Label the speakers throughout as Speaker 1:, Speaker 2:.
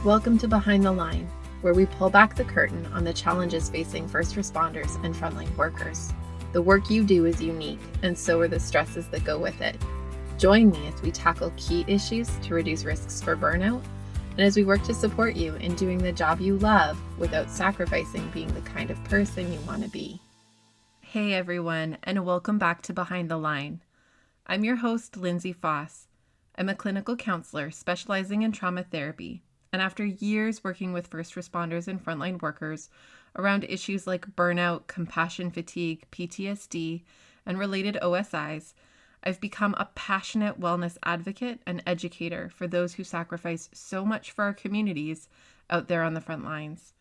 Speaker 1: Welcome to Behind the Line, where we pull back the curtain on the challenges facing first responders and frontline workers. The work you do is unique, and so are the stresses that go with it. Join me as we tackle key issues to reduce risks for burnout, and as we work to support you in doing the job you love without sacrificing being the kind of person you want to be. Hey everyone, and welcome back to Behind the Line. I'm your host, Lindsay Foss. I'm a clinical counselor specializing in trauma therapy, and after years working with first responders and frontline workers around issues like burnout, compassion fatigue, PTSD, and related OSIs, I've become a passionate wellness advocate and educator for those who sacrifice so much for our communities out there on the front lines.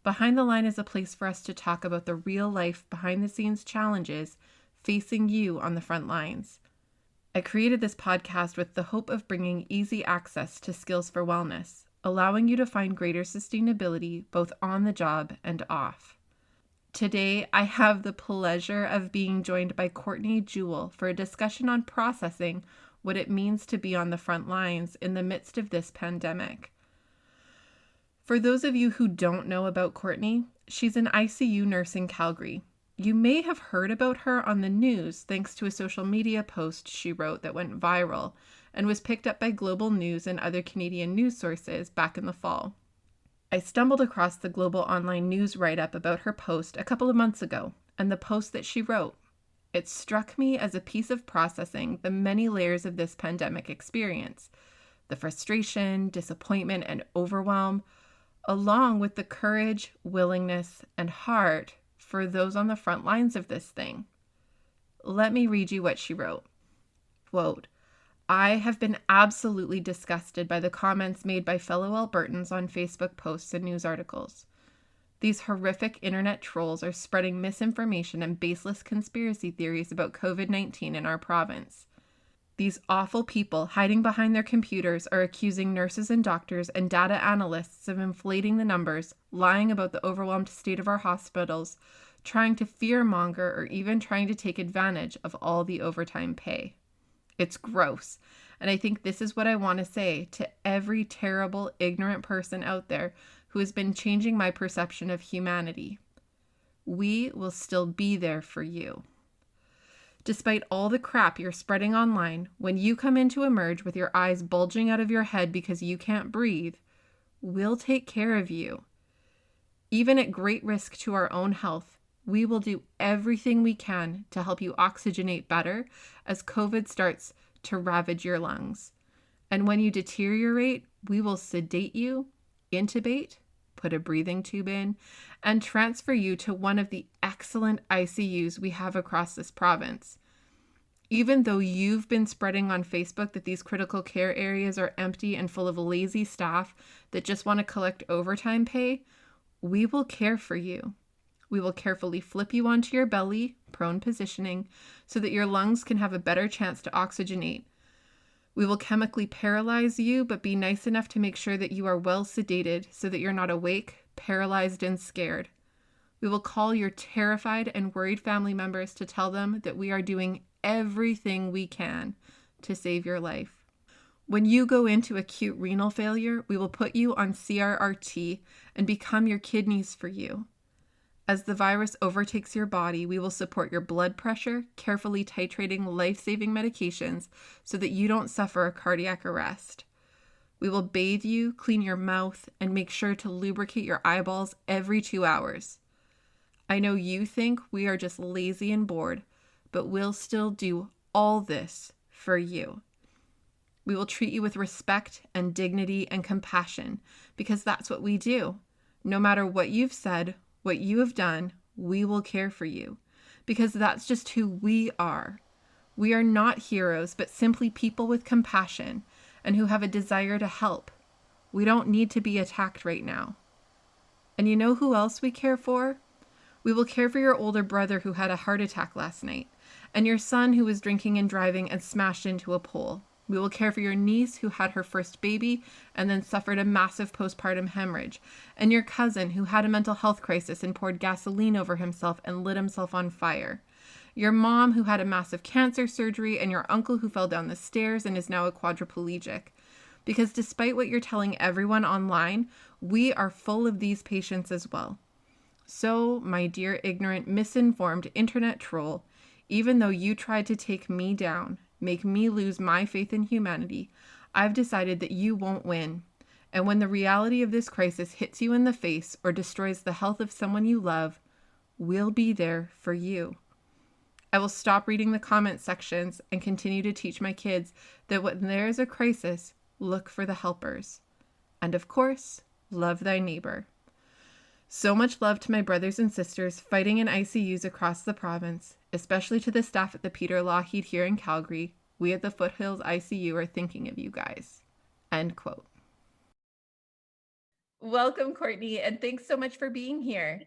Speaker 1: Behind the Line is a place for us to talk about the real life behind the scenes challenges facing you on the front lines. I created this podcast with the hope of bringing easy access to skills for wellness, allowing you to find greater sustainability both on the job and off. Today, I have the pleasure of being joined by Courtney Jewell for a discussion on processing what it means to be on the front lines in the midst of this pandemic. For those of you who don't know about Courtney, she's an ICU nurse in Calgary. You may have heard about her on the news thanks to a social media post she wrote that went viral and was picked up by Global News and other Canadian news sources back in the fall. I stumbled across the Global Online News write-up about her post a couple of months ago and the post that she wrote. It struck me as a piece of processing the many layers of this pandemic experience, the frustration, disappointment, and overwhelm, along with the courage, willingness, and heart for those on the front lines of this thing. Let me read you what she wrote. Quote, I have been absolutely disgusted by the comments made by fellow Albertans on Facebook posts and news articles. These horrific internet trolls are spreading misinformation and baseless conspiracy theories about COVID-19 in our province. These awful people hiding behind their computers are accusing nurses and doctors and data analysts of inflating the numbers, lying about the overwhelmed state of our hospitals, trying to fearmonger, or even trying to take advantage of all the overtime pay. It's gross, and I think this is what I want to say to every terrible, ignorant person out there who has been changing my perception of humanity. We will still be there for you. Despite all the crap you're spreading online, when you come into Emerge with your eyes bulging out of your head because you can't breathe, we'll take care of you. Even at great risk to our own health, we will do everything we can to help you oxygenate better as COVID starts to ravage your lungs. And when you deteriorate, we will sedate you, intubate, put a breathing tube in, and transfer you to one of the excellent ICUs we have across this province. Even though you've been spreading on Facebook that these critical care areas are empty and full of lazy staff that just want to collect overtime pay, we will care for you. We will carefully flip you onto your belly, prone positioning, so that your lungs can have a better chance to oxygenate. We will chemically paralyze you, but be nice enough to make sure that you are well sedated so that you're not awake, paralyzed, and scared. We will call your terrified and worried family members to tell them that we are doing everything we can to save your life. When you go into acute renal failure, we will put you on CRRT and become your kidneys for you. As the virus overtakes your body, we will support your blood pressure, carefully titrating life-saving medications so that you don't suffer a cardiac arrest. We will bathe you, clean your mouth, and make sure to lubricate your eyeballs every 2 hours. I know you think we are just lazy and bored, but we'll still do all this for you. We will treat you with respect and dignity and compassion because that's what we do. No matter what you've said, what you have done, we will care for you because that's just who we are. We are not heroes, but simply people with compassion and who have a desire to help. We don't need to be attacked right now. And you know who else we care for? We will care for your older brother who had a heart attack last night and your son who was drinking and driving and smashed into a pole. We will care for your niece who had her first baby and then suffered a massive postpartum hemorrhage, and your cousin who had a mental health crisis and poured gasoline over himself and lit himself on fire. Your mom who had a massive cancer surgery and your uncle who fell down the stairs and is now a quadriplegic. Because despite what you're telling everyone online, we are full of these patients as well. So, my dear ignorant, misinformed internet troll, even though you tried to take me down, make me lose my faith in humanity, I've decided that you won't win. And when the reality of this crisis hits you in the face or destroys the health of someone you love, we'll be there for you. I will stop reading the comment sections and continue to teach my kids that when there is a crisis, look for the helpers. And of course, love thy neighbor. So much love to my brothers and sisters fighting in ICUs across the province, especially to the staff at the Peter Lougheed here in Calgary. We at the Foothills ICU are thinking of you guys. End quote. Welcome, Courtney, and thanks so much for being here.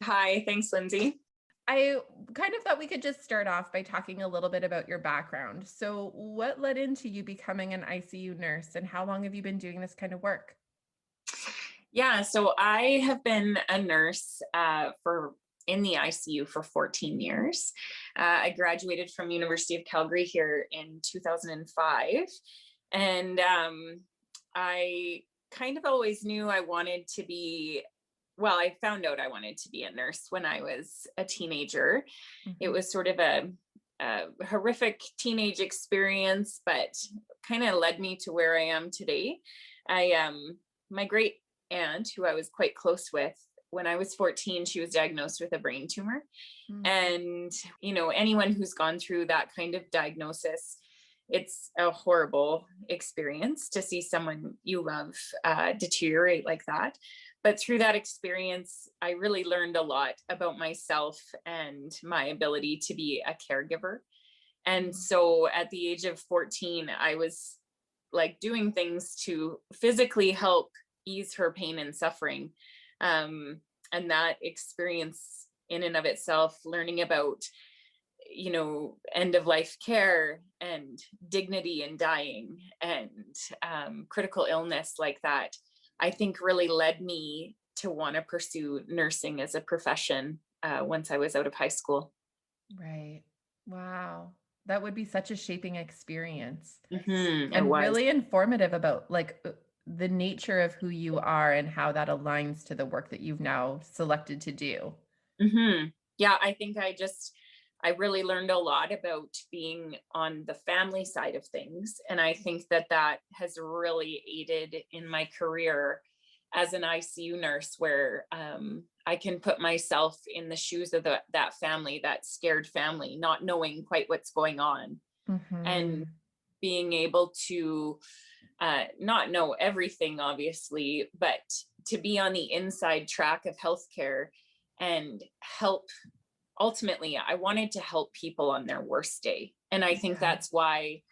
Speaker 2: Hi, thanks, Lindsay.
Speaker 1: I kind of thought we could just start off by talking a little bit about your background. So, what led into you becoming an ICU nurse, and how long have you been doing this kind of work?
Speaker 2: Yeah, so I have been a nurse in the ICU for 14 years. I graduated from University of Calgary here in 2005, and I kind of always knew I wanted to be. Well, I found out I wanted to be a nurse when I was a teenager. It was sort of a horrific teenage experience, but kind of led me to where I am today. My great aunt, who I was quite close with, when I was 14, she was diagnosed with a brain tumor. And, anyone who's gone through that kind of diagnosis, it's a horrible experience to see someone you love deteriorate like that. But through that experience, I really learned a lot about myself and my ability to be a caregiver. And so at the age of 14, I was like doing things to physically help ease her pain and suffering. And that experience in and of itself, learning about, end of life care and dignity in dying and critical illness like that, I think really led me to want to pursue nursing as a profession once I was out of high school.
Speaker 1: Right. Wow. That would be such a shaping experience
Speaker 2: It
Speaker 1: and
Speaker 2: was.
Speaker 1: really informative about the nature of who you are and how that aligns to the work that you've now selected to do.
Speaker 2: Yeah, I think I really learned a lot about being on the family side of things. And I think that has really aided in my career as an ICU nurse, where I can put myself in the shoes of that family, that scared family, not knowing quite what's going on, and being able to not know everything, obviously, but to be on the inside track of healthcare and help. Ultimately, I wanted to help people on their worst day. And I think that's why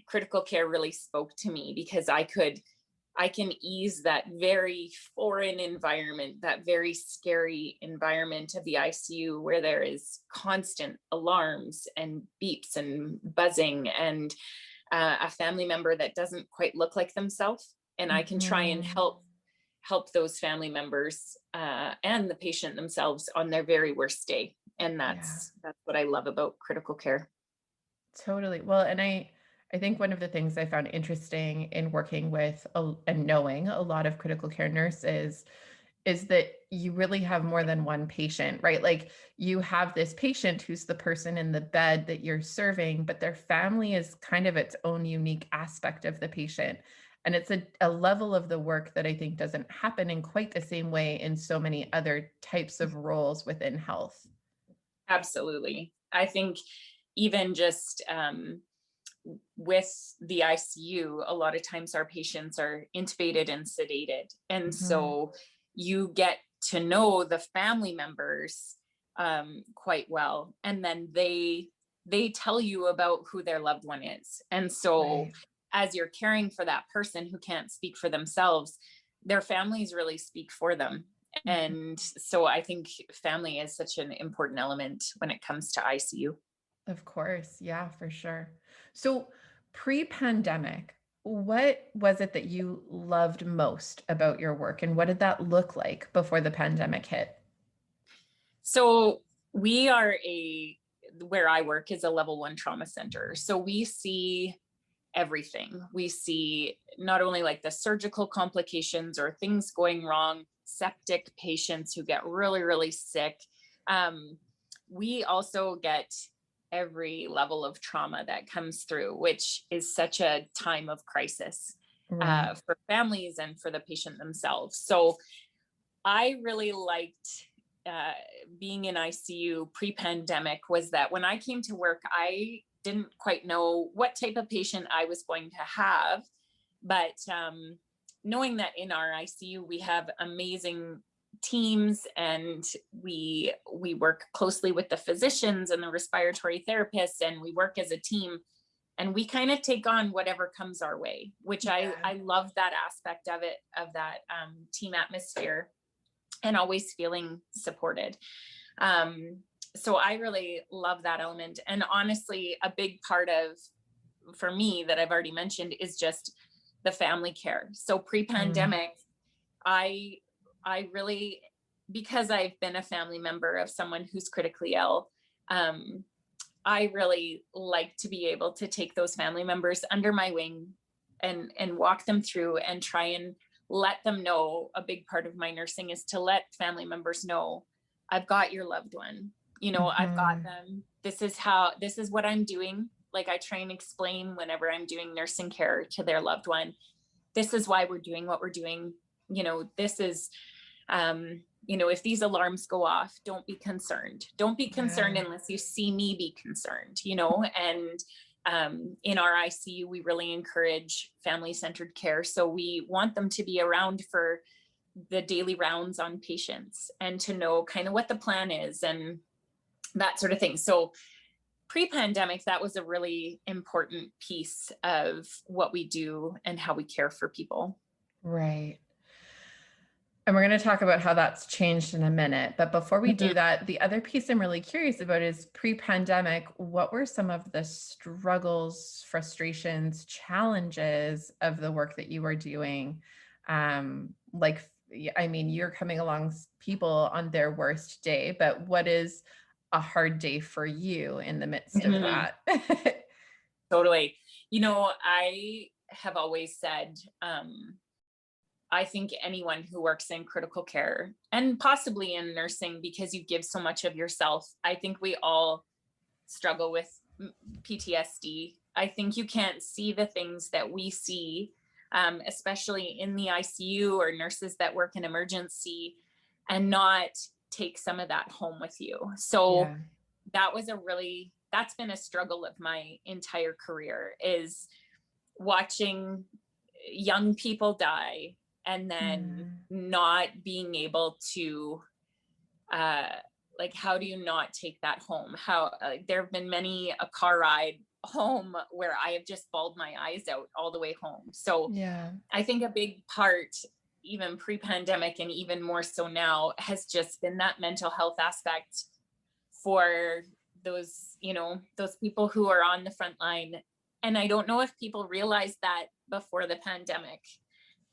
Speaker 2: critical care really spoke to me, because I can ease that very foreign environment, that very scary environment of the ICU, where there is constant alarms and beeps and buzzing and a family member that doesn't quite look like themselves. And I can try and help those family members and the patient themselves on their very worst day. And that's what I love about critical care.
Speaker 1: Totally. Well, and I think one of the things I found interesting in working with and knowing a lot of critical care nurses is that you really have more than one patient, right? Like you have this patient who's the person in the bed that you're serving, but their family is kind of its own unique aspect of the patient. And it's a level of the work that I think doesn't happen in quite the same way in so many other types of roles within health.
Speaker 2: Absolutely. I think even just with the ICU, a lot of times our patients are intubated and sedated. And so you get to know the family members quite well. And then they tell you about who their loved one is. And so as you're caring for that person who can't speak for themselves, their families really speak for them. And so I think family is such an important element when it comes to ICU.
Speaker 1: Of course. Yeah, for sure. So pre-pandemic, what was it that you loved most about your work, and what did that look like before the pandemic hit?
Speaker 2: So we are where I work is a level 1 trauma center. So we see everything. We see not only like the surgical complications or things going wrong, septic patients who get really, really sick. We also get every level of trauma that comes through, which is such a time of crisis
Speaker 1: Right.
Speaker 2: for families and for the patient themselves. So I really liked being in ICU pre-pandemic. Was that when I came to work, I didn't quite know what type of patient I was going to have, but knowing that in our ICU we have amazing teams, and we work closely with the physicians and the respiratory therapists, and we work as a team, and we kind of take on whatever comes our way, which I love that aspect of it, of that team atmosphere, and always feeling supported. So I really love that element. And honestly, a big part of, for me, that I've already mentioned, is just the family care. So pre-pandemic, I really, because I've been a family member of someone who's critically ill, I really like to be able to take those family members under my wing and walk them through and try and let them know. A big part of my nursing is to let family members know, I've got your loved one, I've got them. This is what I'm doing. Like, I try and explain whenever I'm doing nursing care to their loved one, this is why we're doing what we're doing. This is, if these alarms go off, don't be concerned. Don't be concerned unless you see me be concerned, and in our ICU, we really encourage family-centered care. So we want them to be around for the daily rounds on patients and to know kind of what the plan is and that sort of thing. So pre-pandemic, that was a really important piece of what we do and how we care for people.
Speaker 1: Right. And we're going to talk about how that's changed in a minute. But before we do that, the other piece I'm really curious about is pre-pandemic, what were some of the struggles, frustrations, challenges of the work that you were doing? You're coming along people on their worst day, but what is a hard day for you in the midst of that?
Speaker 2: Totally. I have always said, I think anyone who works in critical care and possibly in nursing, because you give so much of yourself, I think we all struggle with PTSD. I think you can't see the things that we see, especially in the ICU or nurses that work in emergency, and not take some of that home with you. So that's been a struggle of my entire career, is watching young people die and then not being able to, how do you not take that home? There have been many a car ride home where I have just bawled my eyes out all the way home. So I think a big part, even pre-pandemic and even more so now, has just been that mental health aspect for those people who are on the front line. And I don't know if people realized that before the pandemic,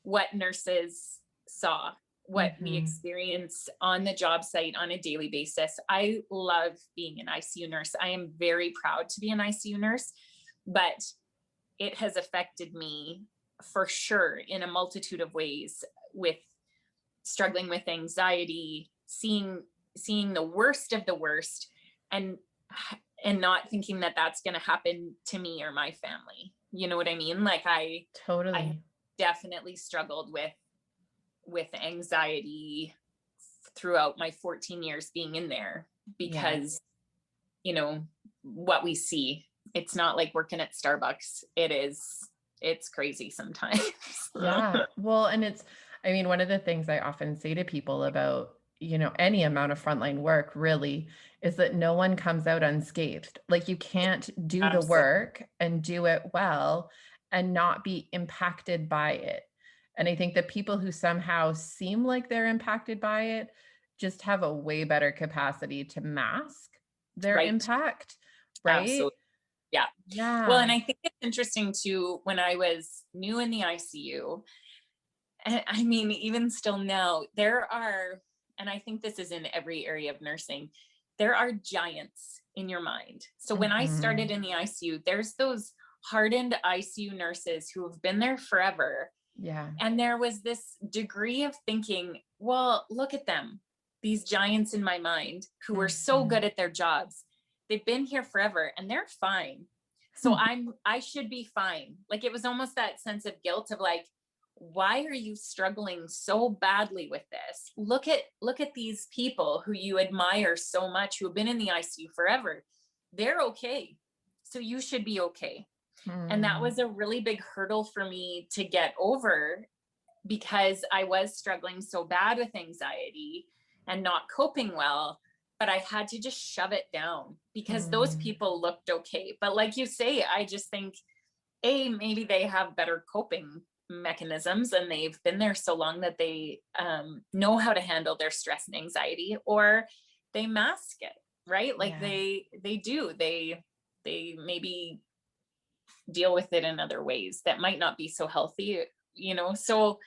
Speaker 2: what nurses saw, what we experience on the job site on a daily basis. I love being an ICU nurse. I am very proud to be an ICU nurse, but it has affected me for sure in a multitude of ways, with struggling with anxiety, seeing the worst of the worst, and not thinking that that's going to happen to me or my family. You know what I mean? Like, I definitely struggled with anxiety throughout my 14 years being in there, because what we see, it's not like working at Starbucks. It's crazy sometimes.
Speaker 1: Well, and one of the things I often say to people about, any amount of frontline work really is that no one comes out unscathed. Like, you can't do the work and do it well and not be impacted by it. And I think that people who somehow seem like they're impacted by it just have a way better capacity to mask their impact. Right.
Speaker 2: Absolutely. Yeah. Well, and I think it's interesting too, when I was new in the ICU, and I mean, even still now, there are, and I think this is in every area of nursing, there are giants in your mind. So when I started in the ICU, there's those hardened ICU nurses who have been there forever.
Speaker 1: Yeah.
Speaker 2: And there was this degree of thinking, well, look at them, these giants in my mind who were so good at their jobs. They've been here forever and they're fine. So I should be fine. Like, it was almost that sense of guilt of like, why are you struggling so badly with this? Look at these people who you admire so much, who have been in the ICU forever. They're okay. So you should be okay. And that was a really big hurdle for me to get over, because I was struggling so bad with anxiety and not coping well, but I had to just shove it down because those people looked okay. But like you say, I just think, maybe they have better coping mechanisms and they've been there so long that they know how to handle their stress and anxiety, or they mask it, right? Like they maybe deal with it in other ways that might not be so healthy, So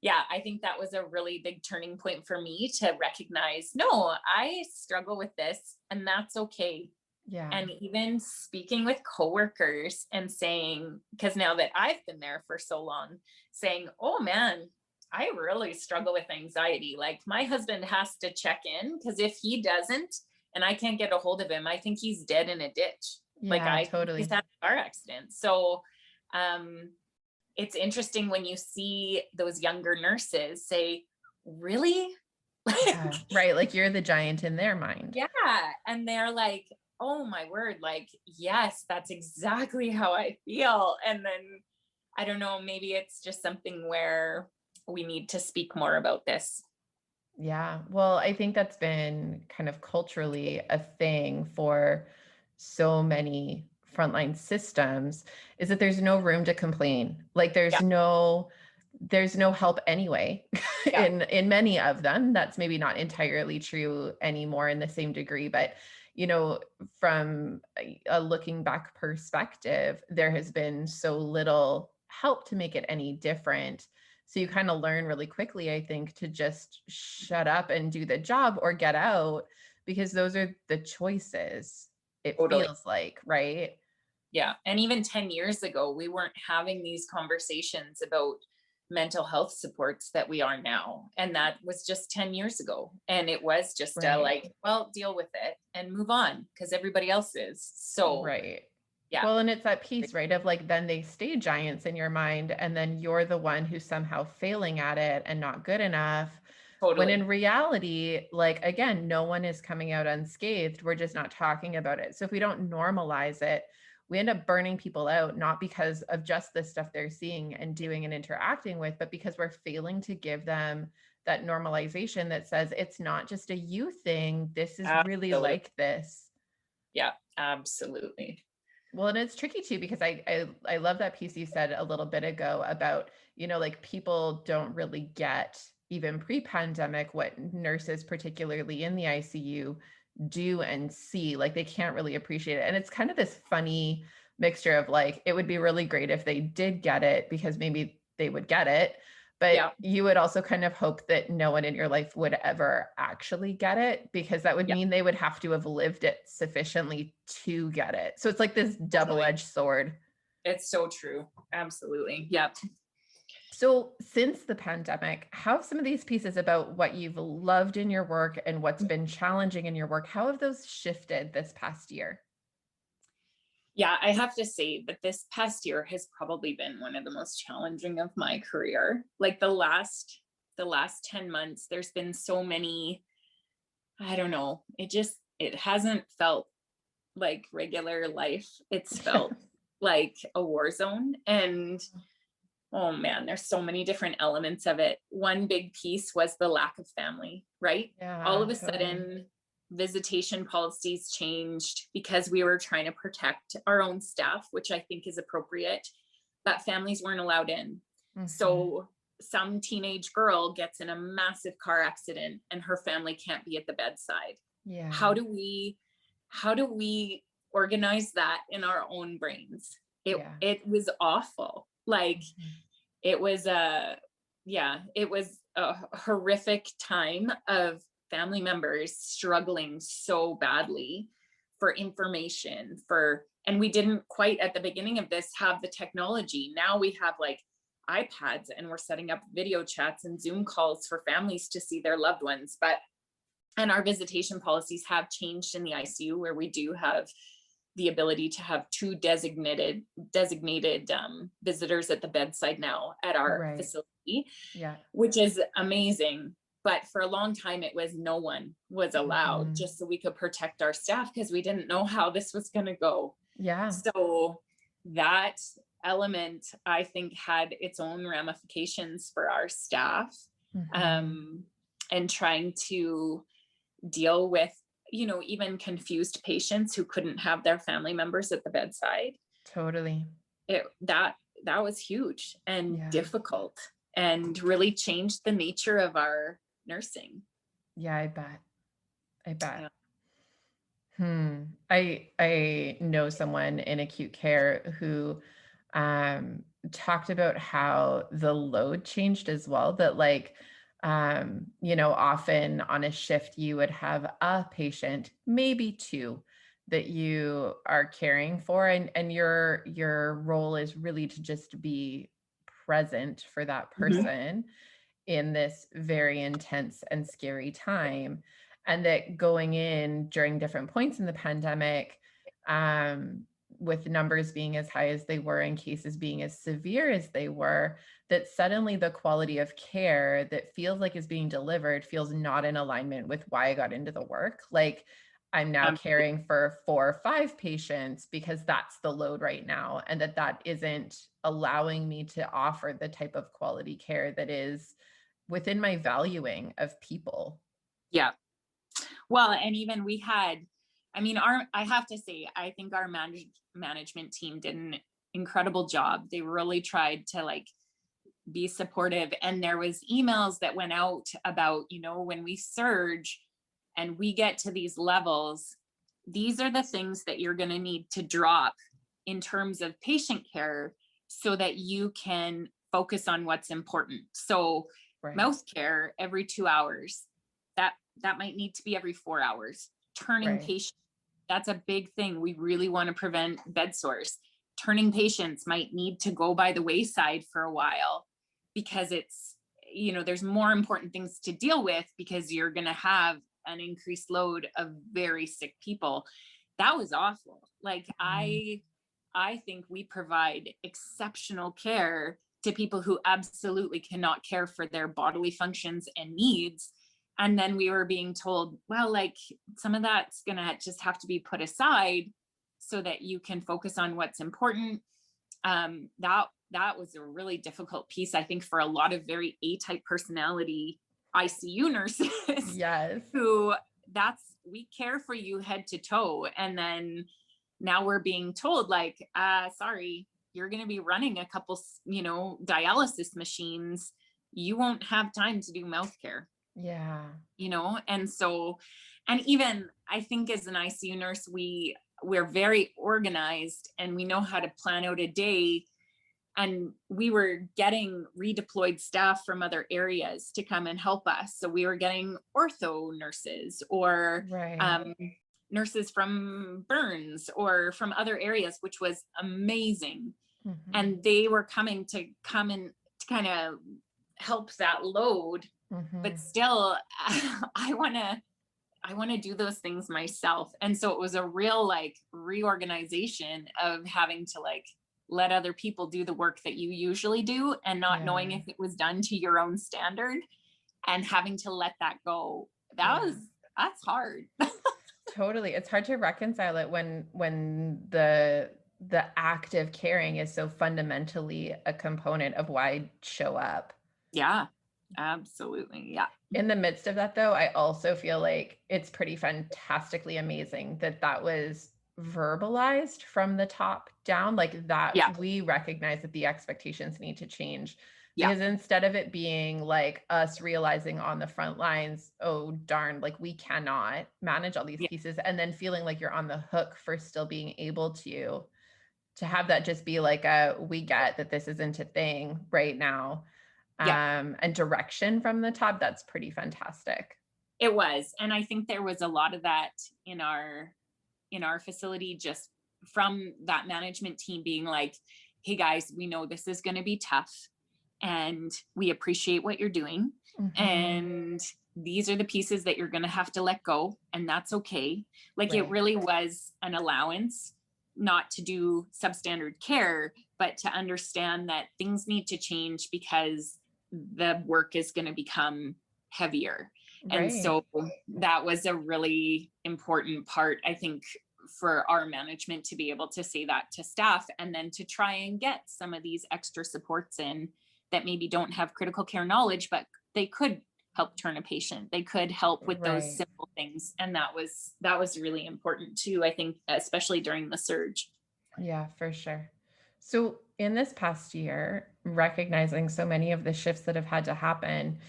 Speaker 2: yeah, I think that was a really big turning point for me to recognize, no, I struggle with this and that's okay.
Speaker 1: Yeah.
Speaker 2: And even speaking with coworkers and saying, because now that I've been there for so long, saying, oh man, I really struggle with anxiety. Like, my husband has to check in, because if he doesn't and I can't get a hold of him, I think he's dead in a ditch. Like,
Speaker 1: Yeah,
Speaker 2: I
Speaker 1: totally.
Speaker 2: he's had a car accident. So it's interesting when you see those younger nurses say, really?
Speaker 1: Yeah, right. Like, you're the giant in their mind.
Speaker 2: Yeah. And they're like, oh my word, like, yes, that's exactly how I feel. And then I don't know, maybe it's just something where we need to speak more about this.
Speaker 1: Yeah. Well, I think that's been kind of culturally a thing for so many frontline systems, is that there's no room to complain. Like,
Speaker 2: Yeah.
Speaker 1: there's no help anyway.
Speaker 2: Yeah.
Speaker 1: In many of them. That's maybe not entirely true anymore in the same degree, but from a looking back perspective, there has been so little help to make it any different. So you kind of learn really quickly, I think, to just shut up and do the job or get out, because those are the choices, it
Speaker 2: Totally.
Speaker 1: feels like, right?
Speaker 2: Yeah. And even 10 years ago, we weren't having these conversations about mental health supports that we are now. And that was just 10 years ago. And it was just
Speaker 1: Right.
Speaker 2: like, well, deal with it and move on, because everybody else is. So,
Speaker 1: Right.
Speaker 2: yeah.
Speaker 1: Well, and it's that piece, right, of like, then they stay giants in your mind, and then you're the one who's somehow failing at it and not good enough. When
Speaker 2: Totally.
Speaker 1: in reality, like, again, no one is coming out unscathed. We're just not talking about it. So if we don't normalize it, we end up burning people out, not because of just the stuff they're seeing and doing and interacting with, but because we're failing to give them that normalization that says, it's not just a you thing. This is really
Speaker 2: Absolutely.
Speaker 1: like this.
Speaker 2: Yeah, absolutely.
Speaker 1: Well, and it's tricky too, because I love that piece you said a little bit ago about, like, people don't really get, even pre-pandemic, what nurses, particularly in the ICU, do and see. Like, they can't really appreciate it. And it's kind of this funny mixture of like, it would be really great if they did get it, because maybe they would get it. But
Speaker 2: Yeah.
Speaker 1: you would also kind of hope that no one in your life would ever actually get it, because that would mean they would have to have lived it sufficiently to get it. So it's like this double-edged sword.
Speaker 2: It's so true. Absolutely. Yep.
Speaker 1: So since the pandemic, how have some of these pieces about what you've loved in your work and what's been challenging in your work, how have those shifted this past year?
Speaker 2: Yeah, I have to say that this past year has probably been one of the most challenging of my career. Like, the last 10 months, there's been so many, I don't know, it hasn't felt like regular life. It's felt like a war zone. And oh man, there's so many different elements of it. One big piece was the lack of family, right?
Speaker 1: Yeah,
Speaker 2: All of a
Speaker 1: totally.
Speaker 2: sudden, visitation policies changed because we were trying to protect our own staff, which I think is appropriate, but families weren't allowed in. So some teenage girl gets in a massive car accident and her family can't be at the bedside.
Speaker 1: Yeah.
Speaker 2: How do we organize that in our own brains? It was awful. Like, it was a horrific time of family members struggling so badly for information, for And we didn't quite at the beginning of this have the technology. Now we have like iPads and we're setting up video chats and Zoom calls for families to see their loved ones. And our visitation policies have changed in the ICU, where we do have the ability to have two designated visitors at the bedside now at our
Speaker 1: Right.
Speaker 2: facility,
Speaker 1: Yeah.
Speaker 2: which is amazing. But for a long time, it was no one was allowed, just so we could protect our staff, because we didn't know how this was going to go.
Speaker 1: Yeah.
Speaker 2: So that element, I think, had its own ramifications for our staff, and trying to deal with, even confused patients who couldn't have their family members at the bedside.
Speaker 1: Totally.
Speaker 2: That was huge and
Speaker 1: Yeah.
Speaker 2: difficult, and really changed the nature of our nursing.
Speaker 1: Yeah, I bet.
Speaker 2: Yeah.
Speaker 1: I know someone in acute care who talked about how the load changed as well. That like, often on a shift you would have a patient, maybe two, that you are caring for, and your role is really to just be present for that person in this very intense and scary time. And that going in during different points in the pandemic, with numbers being as high as they were and cases being as severe as they were, that suddenly the quality of care that feels like is being delivered feels not in alignment with why I got into the work. Like, I'm now caring for 4 or 5 patients because that's the load right now, and that isn't allowing me to offer the type of quality care that is within my valuing of people.
Speaker 2: Yeah. Well, and even we had, I have to say, I think our management team did an incredible job. They really tried to like be supportive. And there was emails that went out about, when we surge and we get to these levels, these are the things that you're going to need to drop in terms of patient care so that you can focus on what's important. So mouth care every 2 hours, that might need to be every 4 hours. Turning patients, that's a big thing. We really want to prevent bed sores. Turning patients might need to go by the wayside for a while, because it's, there's more important things to deal with, because you're going to have an increased load of very sick people. That was awful. Like, I think we provide exceptional care to people who absolutely cannot care for their bodily functions and needs. And then we were being told, well, like, some of that's going to just have to be put aside so that you can focus on what's important. That was a really difficult piece, I think, for a lot of very A-type personality ICU nurses.
Speaker 1: Yes.
Speaker 2: Who we care for you head to toe. And then now we're being told like, sorry, you're going to be running a couple, dialysis machines. You won't have time to do mouth care.
Speaker 1: Yeah.
Speaker 2: And so, and even I think as an ICU nurse, we're very organized and we know how to plan out a day. And we were getting redeployed staff from other areas to come and help us. So we were getting ortho nurses or nurses from burns or from other areas, which was amazing. And they were coming to come and to kind of help that load. But still, I want to do those things myself. And so it was a real like reorganization of having to like let other people do the work that you usually do and not knowing if it was done to your own standard and having to let that go. That's hard.
Speaker 1: Totally. It's hard to reconcile it when the act of caring is so fundamentally a component of why I show up.
Speaker 2: Yeah, absolutely. Yeah.
Speaker 1: In the midst of that, though, I also feel like it's pretty fantastically amazing that was verbalized from the top down, like that we recognize that the expectations need to change. Because instead of it being like us realizing on the front lines, oh, darn, like we cannot manage all these pieces, and then feeling like you're on the hook for still being able to have that just be like we get that this isn't a thing right now. And direction from the top, that's pretty fantastic.
Speaker 2: It was. And I think there was a lot of that in our facility, just from that management team being like, hey guys, we know this is going to be tough and we appreciate what you're doing. And these are the pieces that you're going to have to let go. And that's okay. Like it really was an allowance not to do substandard care, but to understand that things need to change because the work is going to become heavier. And so that was a really important part, I think, for our management to be able to say that to staff, and then to try and get some of these extra supports in that maybe don't have critical care knowledge, but they could help turn a patient. They could help with those simple things. And that was really important too, I think, especially during the surge.
Speaker 3: Yeah, for sure. So in this past year, recognizing so many of the shifts that have had to happen,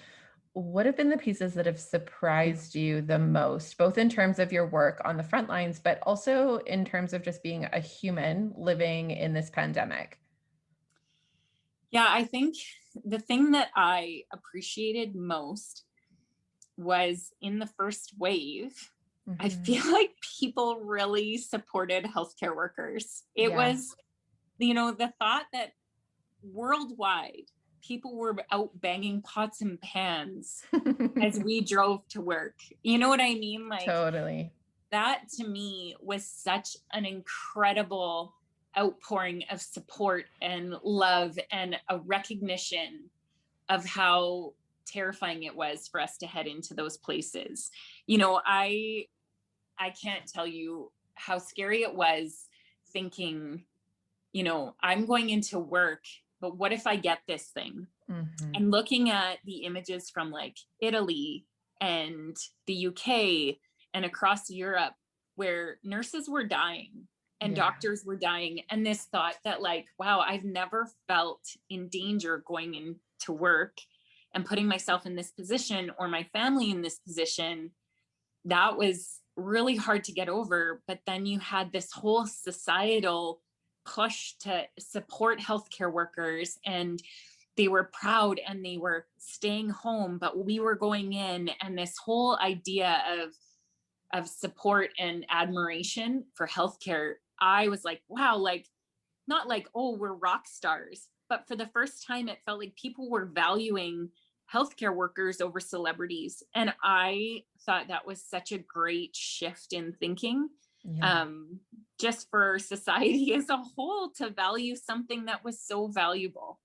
Speaker 3: what have been the pieces that have surprised you the most, both in terms of your work on the front lines, but also in terms of just being a human living in this pandemic?
Speaker 2: Yeah, I think the thing that I appreciated most was in the first wave, I feel like people really supported healthcare workers. It was, the thought that worldwide, people were out banging pots and pans as we drove to work. You know what I mean? Like,
Speaker 3: totally.
Speaker 2: That to me was such an incredible outpouring of support and love, and a recognition of how terrifying it was for us to head into those places. I can't tell you how scary it was thinking, I'm going into work, but what if I get this thing? And looking at the images from like Italy and the UK and across Europe, where nurses were dying and doctors were dying. And this thought that like, wow, I've never felt in danger going into work and putting myself in this position, or my family in this position. That was really hard to get over. But then you had this whole societal push to support healthcare workers, and they were proud and they were staying home, but we were going in, and this whole idea of support and admiration for healthcare. I was like, wow, like, not like, oh, we're rock stars, but for the first time, it felt like people were valuing healthcare workers over celebrities. And I thought that was such a great shift in thinking, just for society as a whole, to value something that was so valuable.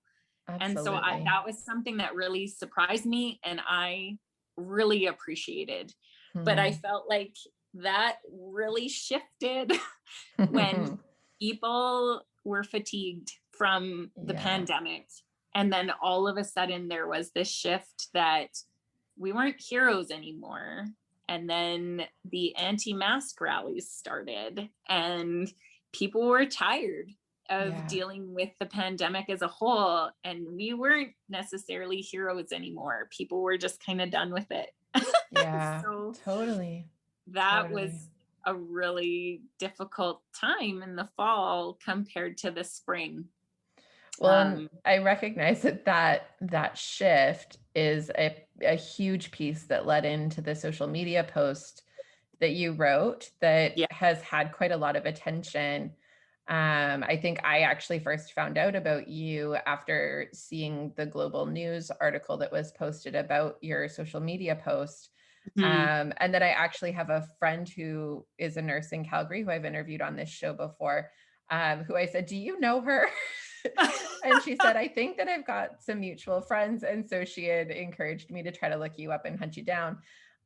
Speaker 3: Absolutely.
Speaker 2: And so that was something that really surprised me, and I really appreciated. But I felt like that really shifted when people were fatigued from the pandemic. And then all of a sudden there was this shift that we weren't heroes anymore. And then the anti-mask rallies started, and people were tired of dealing with the pandemic as a whole. And we weren't necessarily heroes anymore. People were just kind of done with it.
Speaker 3: Yeah,
Speaker 2: so
Speaker 3: totally.
Speaker 2: That was a really difficult time in the fall compared to the spring.
Speaker 3: Well, I recognize that shift is a huge piece that led into the social media post that you wrote that has had quite a lot of attention. I think I actually first found out about you after seeing the Global News article that was posted about your social media post. And then I actually have a friend who is a nurse in Calgary who I've interviewed on this show before, who I said, do you know her? And she said, I think that I've got some mutual friends. And so she had encouraged me to try to look you up and hunt you down.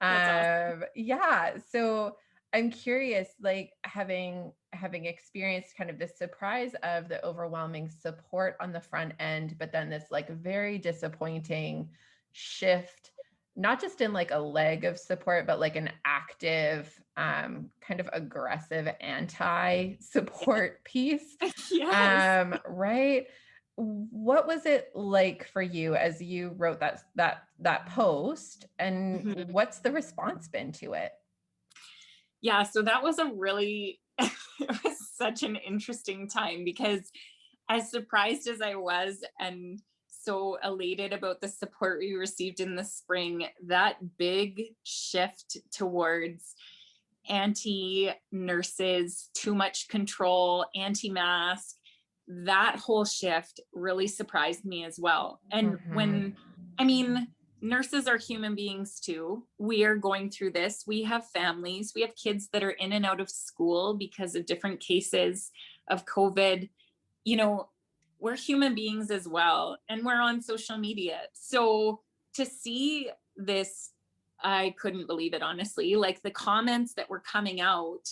Speaker 2: Awesome.
Speaker 3: Yeah. So I'm curious, like having experienced kind of the surprise of the overwhelming support on the front end, but then this like very disappointing shift, not just in like a leg of support, but like an active, kind of aggressive anti-support piece. Right. What was it like for you as you wrote that post, and what's the response been to it?
Speaker 2: Yeah, so that was it was such an interesting time, because as surprised as I was and so elated about the support we received in the spring, that big shift towards anti-nurses, too much control, anti-mask. That whole shift really surprised me as well. And nurses are human beings too. We are going through this. We have families. We have kids that are in and out of school because of different cases of COVID. We're human beings as well. And we're on social media. So to see this, I couldn't believe it, honestly. Like the comments that were coming out,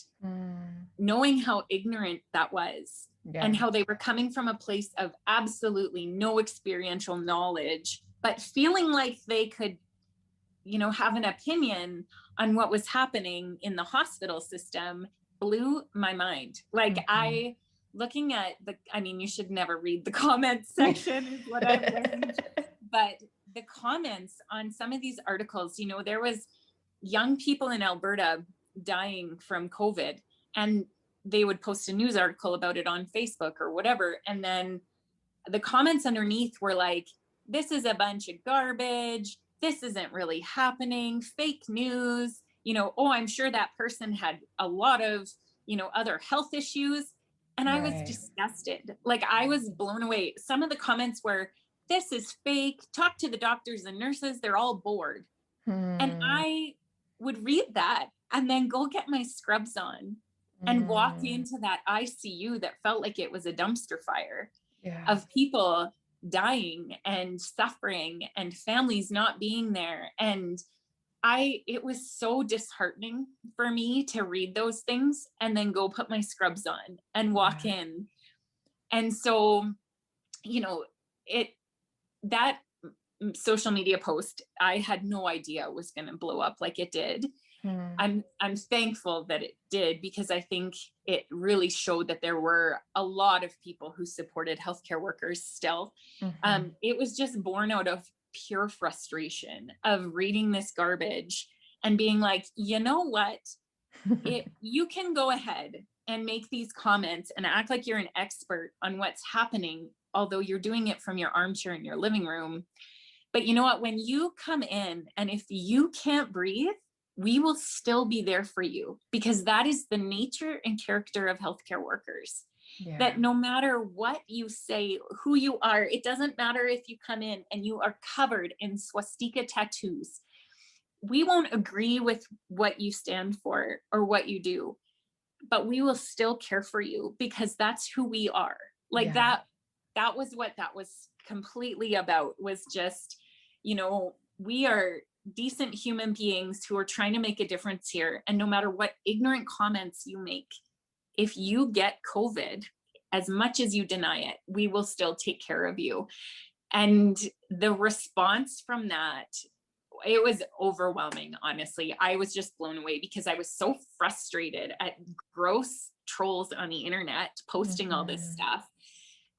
Speaker 2: knowing how ignorant that was and how they were coming from a place of absolutely no experiential knowledge, but feeling like they could, have an opinion on what was happening in the hospital system blew my mind. Like looking at you should never read the comments section is what I've learned, but the comments on some of these articles, there was young people in Alberta dying from COVID, and they would post a news article about it on Facebook or whatever. And then the comments underneath were like, this is a bunch of garbage. This isn't really happening. Fake news, oh, I'm sure that person had a lot of, other health issues. And I was disgusted. Like I was blown away. Some of the comments were, this is fake. Talk to the doctors and nurses. They're all bored. And I would read that and then go get my scrubs on and walk into that ICU that felt like it was a dumpster fire of people dying and suffering and families not being there. And it was so disheartening for me to read those things and then go put my scrubs on and walk in. And so, that social media post, I had no idea was going to blow up like it did. I'm thankful that it did, because I think it really showed that there were a lot of people who supported healthcare workers still. It was just born out of pure frustration of reading this garbage and being like, you know what, you can go ahead and make these comments and act like you're an expert on what's happening, although you're doing it from your armchair in your living room. But you know what, when you come in and if you can't breathe, we will still be there for you, because that is the nature and character of healthcare workers. That no matter what you say, who you are, it doesn't matter if you come in and you are covered in swastika tattoos. We won't agree with what you stand for or what you do, but we will still care for you, because that's who we are. Like that was what that was completely about, was just, we are decent human beings who are trying to make a difference here. And no matter what ignorant comments you make, if you get COVID, as much as you deny it, we will still take care of you. And the response from that, it was overwhelming, honestly. I was just blown away, because I was so frustrated at gross trolls on the internet posting all this stuff.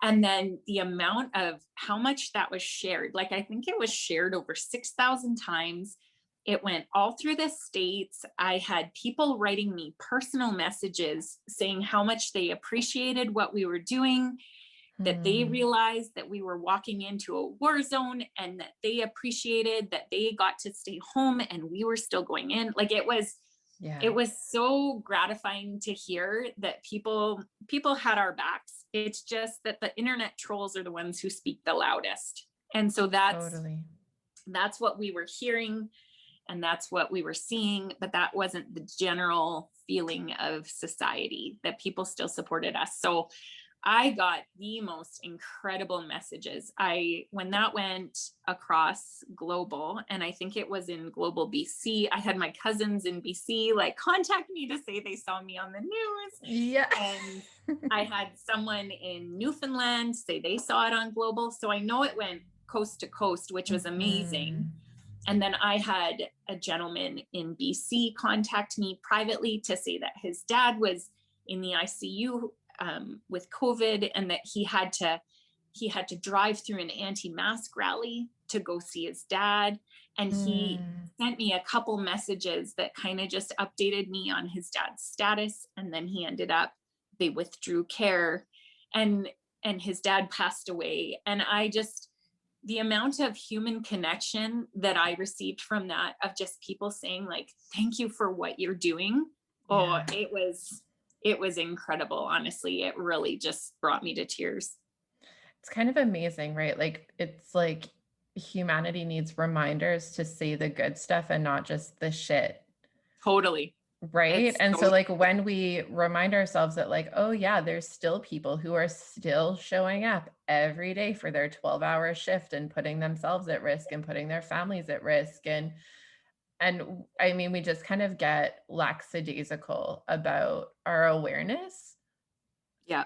Speaker 2: And then the amount of how much that was shared, like I think it was shared over 6,000 times. It went all through the States. I had people writing me personal messages saying how much they appreciated what we were doing, that they realized that we were walking into a war zone, and that they appreciated that they got to stay home and we were still going in. Like it was so gratifying to hear that people had our backs. It's just that the internet trolls are the ones who speak the loudest. And so that's what we were hearing. And that's what we were seeing, but that wasn't the general feeling of society, that people still supported us. So I got the most incredible messages. When that went across global, and I think it was in global BC, I had my cousins in BC like contact me to say they saw me on the news. And I had someone in Newfoundland say they saw it on global. So I know it went coast to coast, which was amazing. And then I had a gentleman in BC contact me privately to say that his dad was in the ICU with COVID, and that he had to drive through an anti-mask rally to go see his dad. And he sent me a couple messages that kind of just updated me on his dad's status. And then they withdrew care, and his dad passed away. And the amount of human connection that I received from that, of just people saying like, thank you for what you're doing, Oh, it was incredible. Honestly, it really just brought me to tears.
Speaker 3: It's kind of amazing, right? Like, it's like humanity needs reminders to see the good stuff and not just the shit.
Speaker 2: Totally.
Speaker 3: Right. And so like when we remind ourselves that like, oh yeah, there's still people who are still showing up every day for their 12-hour shift and putting themselves at risk and putting their families at risk. And I mean, we just kind of get lackadaisical about our awareness.
Speaker 2: Yeah,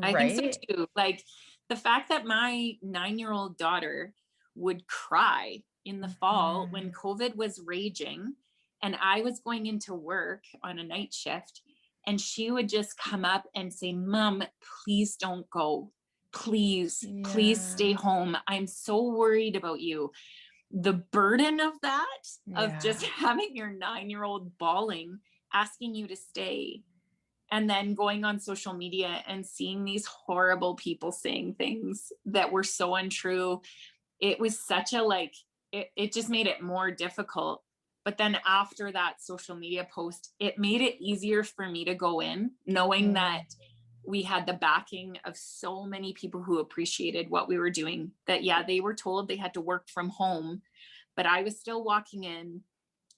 Speaker 2: I think so too. Like the fact that my 9-year-old daughter would cry in the fall when COVID was raging and I was going into work on a night shift, and she would just come up and say, Mom, please don't go. Please, please stay home. I'm so worried about you. The burden of that, of just having your 9-year-old bawling, asking you to stay, and then going on social media and seeing these horrible people saying things that were so untrue. It was such a like, it just made it more difficult. But then after that social media post, it made it easier for me to go in, knowing that we had the backing of so many people who appreciated what we were doing, that they were told they had to work from home, but I was still walking in,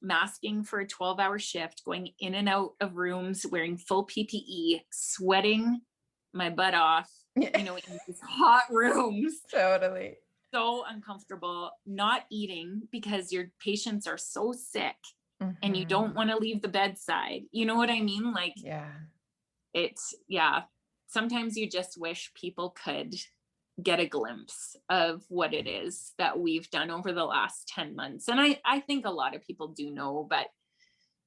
Speaker 2: masking for a 12-hour shift, going in and out of rooms, wearing full PPE, sweating my butt off, in these hot rooms.
Speaker 3: Totally.
Speaker 2: So uncomfortable, not eating because your patients are so sick and you don't want to leave the bedside. You know what I mean? Like, sometimes you just wish people could get a glimpse of what it is that we've done over the last 10 months. And I think a lot of people do know, but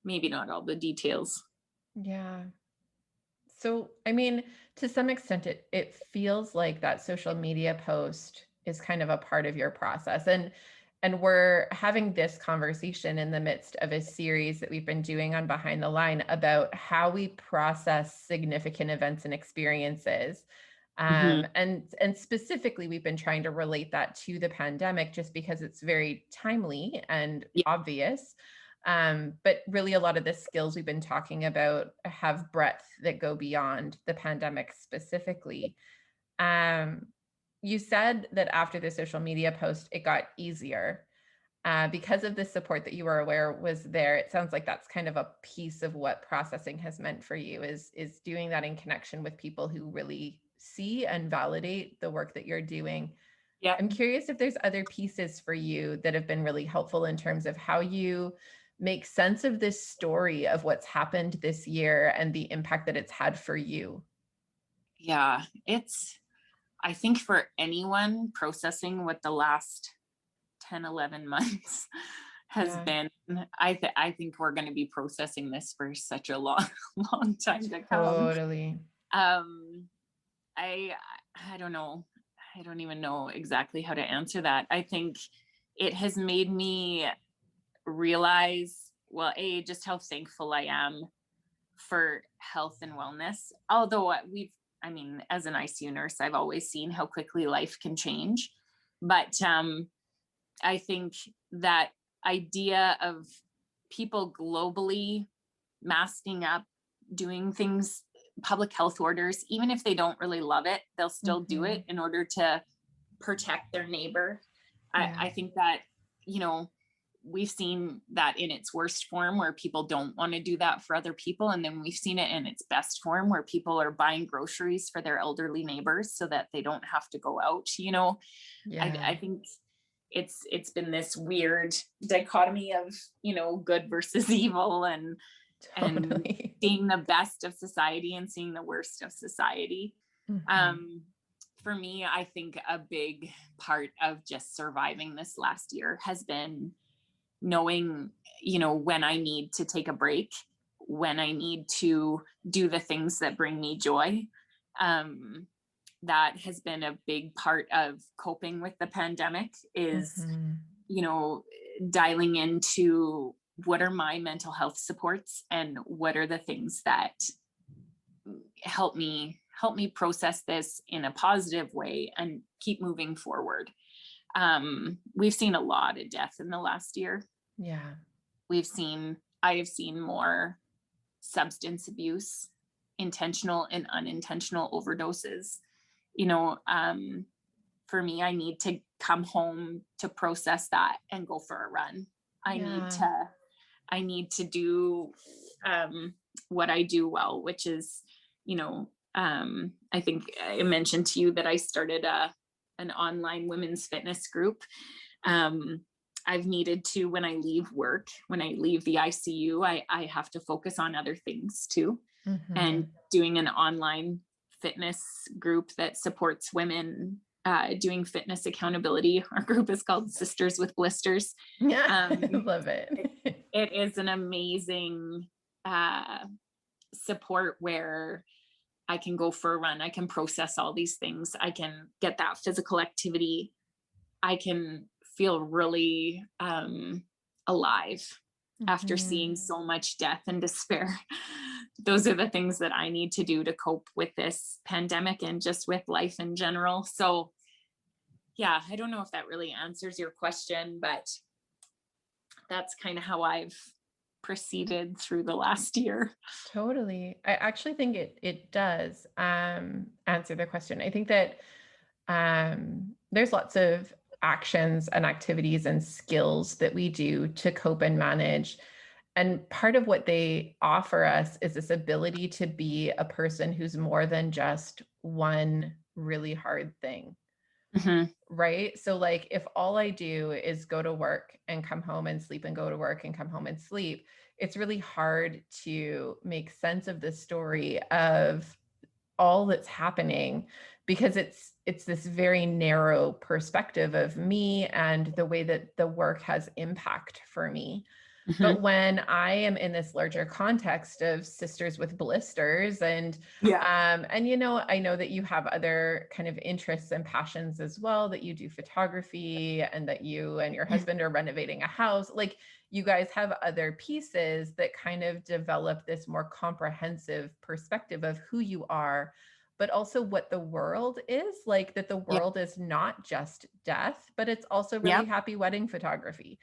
Speaker 2: maybe not all the details.
Speaker 3: Yeah. So, I mean, to some extent, it feels like that social media post is kind of a part of your process. And we're having this conversation in the midst of a series that we've been doing on Behind the Line about how we process significant events and experiences. And specifically, we've been trying to relate that to the pandemic just because it's very timely and obvious. But really, a lot of the skills we've been talking about have breadth that go beyond the pandemic specifically. You said that after the social media post, it got easier because of the support that you were aware was there. It sounds like that's kind of a piece of what processing has meant for you, is doing that in connection with people who really see and validate the work that you're doing.
Speaker 2: Yeah.
Speaker 3: I'm curious if there's other pieces for you that have been really helpful in terms of how you make sense of this story of what's happened this year and the impact that it's had for you.
Speaker 2: Yeah, I think for anyone processing what the last 10, 11 months has been, I think we're going to be processing this for such a long time to come.
Speaker 3: Totally.
Speaker 2: I don't know. I don't even know exactly how to answer that. I think it has made me realize, well, just how thankful I am for health and wellness. Although as an ICU nurse, I've always seen how quickly life can change. But I think that idea of people globally masking up, doing things, public health orders, even if they don't really love it, they'll still do it in order to protect their neighbor. I think that, we've seen that in its worst form where people don't want to do that for other people. And then we've seen it in its best form where people are buying groceries for their elderly neighbors so that they don't have to go out. I think it's been this weird dichotomy of, good versus evil, and seeing the best of society and seeing the worst of society. For me, I think a big part of just surviving this last year has been knowing, when I need to take a break, when I need to do the things that bring me joy. That has been a big part of coping with the pandemic is, dialing into what are my mental health supports and what are the things that help me process this in a positive way and keep moving forward. We've seen a lot of death in the last year.
Speaker 3: Yeah.
Speaker 2: I have seen more substance abuse, intentional and unintentional overdoses. For me, I need to come home to process that and go for a run. I need to do what I do well, which is, I think I mentioned to you that I started an online women's fitness group. I've needed to, when I leave work, when I leave the ICU, I have to focus on other things too. Mm-hmm. And doing an online fitness group that supports women doing fitness accountability. Our group is called Sisters with Blisters.
Speaker 3: Yeah, love it.
Speaker 2: It is an amazing support where I can go for a run. I can process all these things. I can get that physical activity. I can feel really alive after seeing so much death and despair. Those are the things that I need to do to cope with this pandemic and just with life in general. So yeah, I don't know if that really answers your question, but that's kind of how I've proceeded through the last year.
Speaker 3: Totally. I actually think it does answer the question. I think that there's lots of actions and activities and skills that we do to cope and manage. And part of what they offer us is this ability to be a person who's more than just one really hard thing. Mm-hmm. Right? So like if all I do is go to work and come home and sleep and go to work and come home and sleep, it's really hard to make sense of the story of all that's happening, because it's this very narrow perspective of me and the way that the work has impact for me. Mm-hmm. But when I am in this larger context of Sisters with Blisters and I know that you have other kind of interests and passions as well, that you do photography and that you and your husband are renovating a house. Like you guys have other pieces that kind of develop this more comprehensive perspective of who you are, but also what the world is like, that the world is not just death, but it's also really happy wedding photography.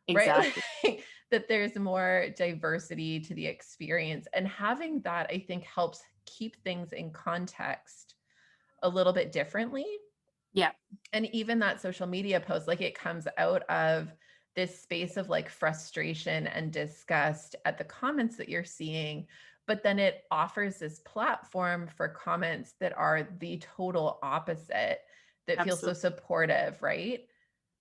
Speaker 3: Exactly. Right? That there's more diversity to the experience, and having that, I think, helps keep things in context a little bit differently.
Speaker 2: Yeah.
Speaker 3: And even that social media post, like it comes out of this space of like frustration and disgust at the comments that you're seeing, but then it offers this platform for comments that are the total opposite, that feel so supportive, right?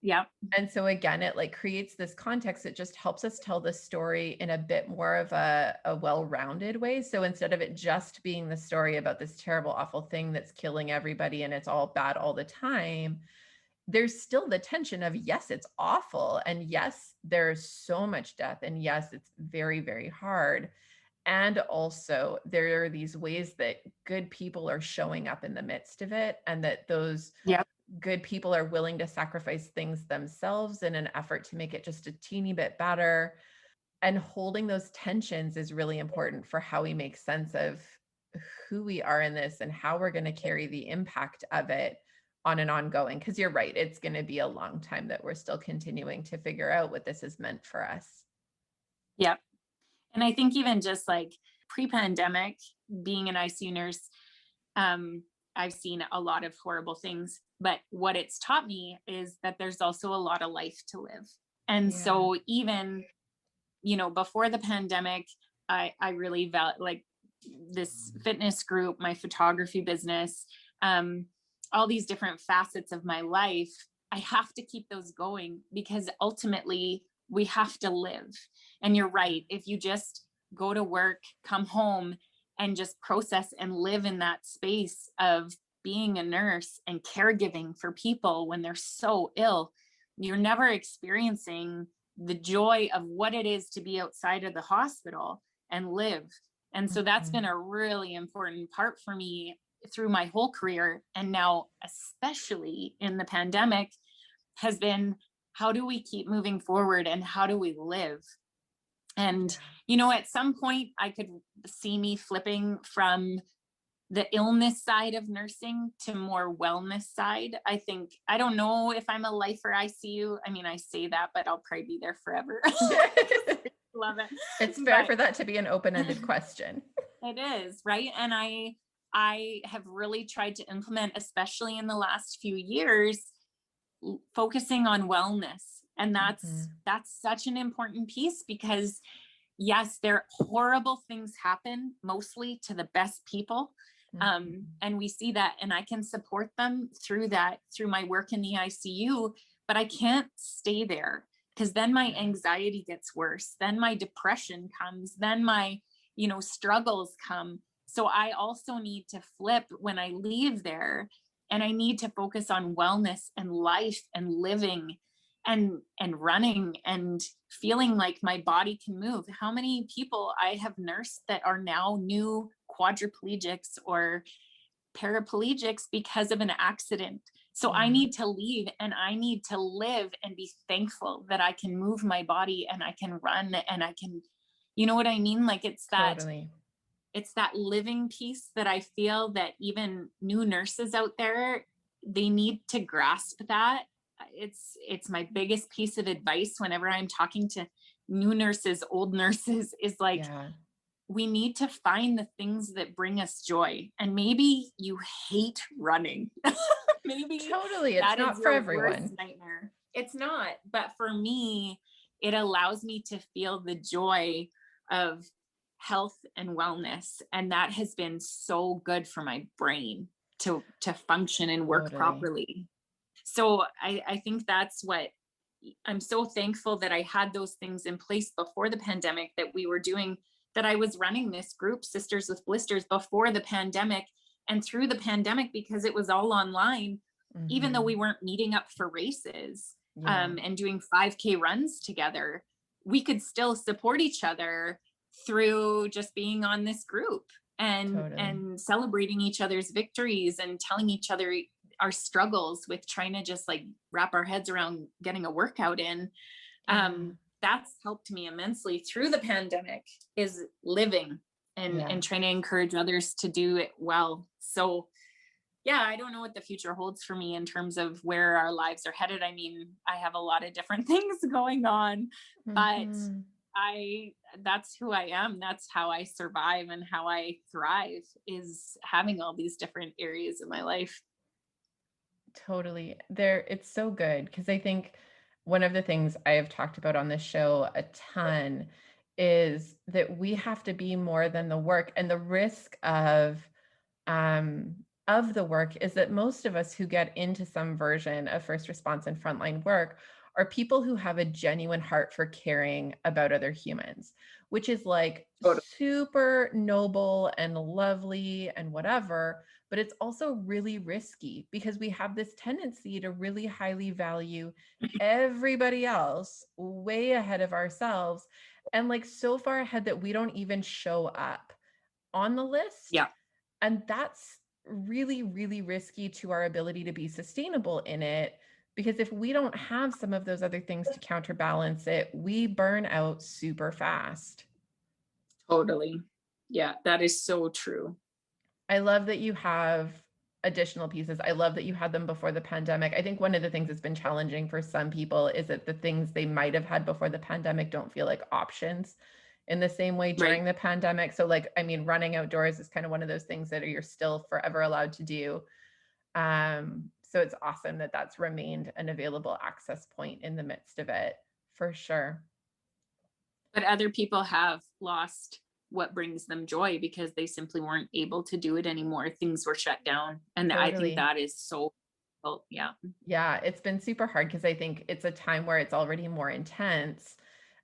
Speaker 2: Yeah.
Speaker 3: And so again, it like creates this context that just helps us tell the story in a bit more of a well-rounded way. So instead of it just being the story about this terrible, awful thing that's killing everybody and it's all bad all the time, there's still the tension of, yes, it's awful. And yes, there's so much death. And yes, it's very, very hard. And also there are these ways that good people are showing up in the midst of it, and that those good people are willing to sacrifice things themselves in an effort to make it just a teeny bit better. And holding those tensions is really important for how we make sense of who we are in this and how we're going to carry the impact of it on an ongoing, because you're right, it's going to be a long time that we're still continuing to figure out what this has meant for us.
Speaker 2: Yeah. And I think even just like pre-pandemic, being an ICU nurse, I've seen a lot of horrible things, but what it's taught me is that there's also a lot of life to live. And so even, before the pandemic, I really felt like this fitness group, my photography business, all these different facets of my life, I have to keep those going, because ultimately we have to live. And you're right. If you just go to work, come home, and just process and live in that space of being a nurse and caregiving for people when they're so ill, you're never experiencing the joy of what it is to be outside of the hospital and live. And so that's been a really important part for me through my whole career. And now, especially in the pandemic, has been, how do we keep moving forward and how do we live? And, at some point I could see me flipping from the illness side of nursing to more wellness side. I don't know if I'm a lifer ICU. I mean, I say that, but I'll probably be there forever. Love it.
Speaker 3: It's fair for that to be an open-ended question.
Speaker 2: It is, right? And I have really tried to implement, especially in the last few years, focusing on wellness. And that's such an important piece, because yes, there horrible things happen mostly to the best people. And we see that, and I can support them through my work in the ICU, but I can't stay there, because then my anxiety gets worse. Then my depression comes, then my, struggles come. So I also need to flip when I leave there, and I need to focus on wellness and life and living and running and feeling like my body can move. How many people I have nursed that are now new quadriplegics or paraplegics because of an accident. So I need to leave, and I need to live and be thankful that I can move my body and I can run and I can, you know what I mean? Like it's that living piece that I feel that even new nurses out there, they need to grasp that. It's my biggest piece of advice whenever I'm talking to new nurses, old nurses, is like, we need to find the things that bring us joy. And maybe you hate running. Maybe
Speaker 3: it's not for everyone.
Speaker 2: Nightmare. It's not, but for me, it allows me to feel the joy of health and wellness. And that has been so good for my brain to function and work properly. So I think that's what I'm so thankful that I had those things in place before the pandemic, that we were doing, that I was running this group, Sisters with Blisters, before the pandemic and through the pandemic, because it was all online, even though we weren't meeting up for races and doing 5K runs together, we could still support each other through just being on this group and celebrating each other's victories and telling each other our struggles with trying to just like wrap our heads around getting a workout in. That's helped me immensely through the pandemic, is living and trying to encourage others to do it well. So yeah, I don't know what the future holds for me in terms of where our lives are headed. I mean, I have a lot of different things going on, but that's who I am. That's how I survive and how I thrive, is having all these different areas of my life.
Speaker 3: Totally. It's so good, because I think one of the things I have talked about on this show a ton is that we have to be more than the work. And the risk of the work is that most of us who get into some version of first response and frontline work are people who have a genuine heart for caring about other humans, which is like super noble and lovely and whatever, but it's also really risky, because we have this tendency to really highly value everybody else way ahead of ourselves, and like so far ahead that we don't even show up on the list. And that's really, really risky to our ability to be sustainable in it, because if we don't have some of those other things to counterbalance it, we burn out super fast.
Speaker 2: Totally. Yeah, that is so true.
Speaker 3: I love that you have additional pieces. I love that you had them before the pandemic. I think one of the things that's been challenging for some people is that the things they might have had before the pandemic don't feel like options in the same way during the pandemic. So like, I mean, running outdoors is kind of one of those things that you're still forever allowed to do. So it's awesome that that's remained an available access point in the midst of it, for sure.
Speaker 2: But other people have lost what brings them joy because they simply weren't able to do it anymore. Things were shut down. And I think that is so,
Speaker 3: yeah, it's been super hard, because I think it's a time where it's already more intense.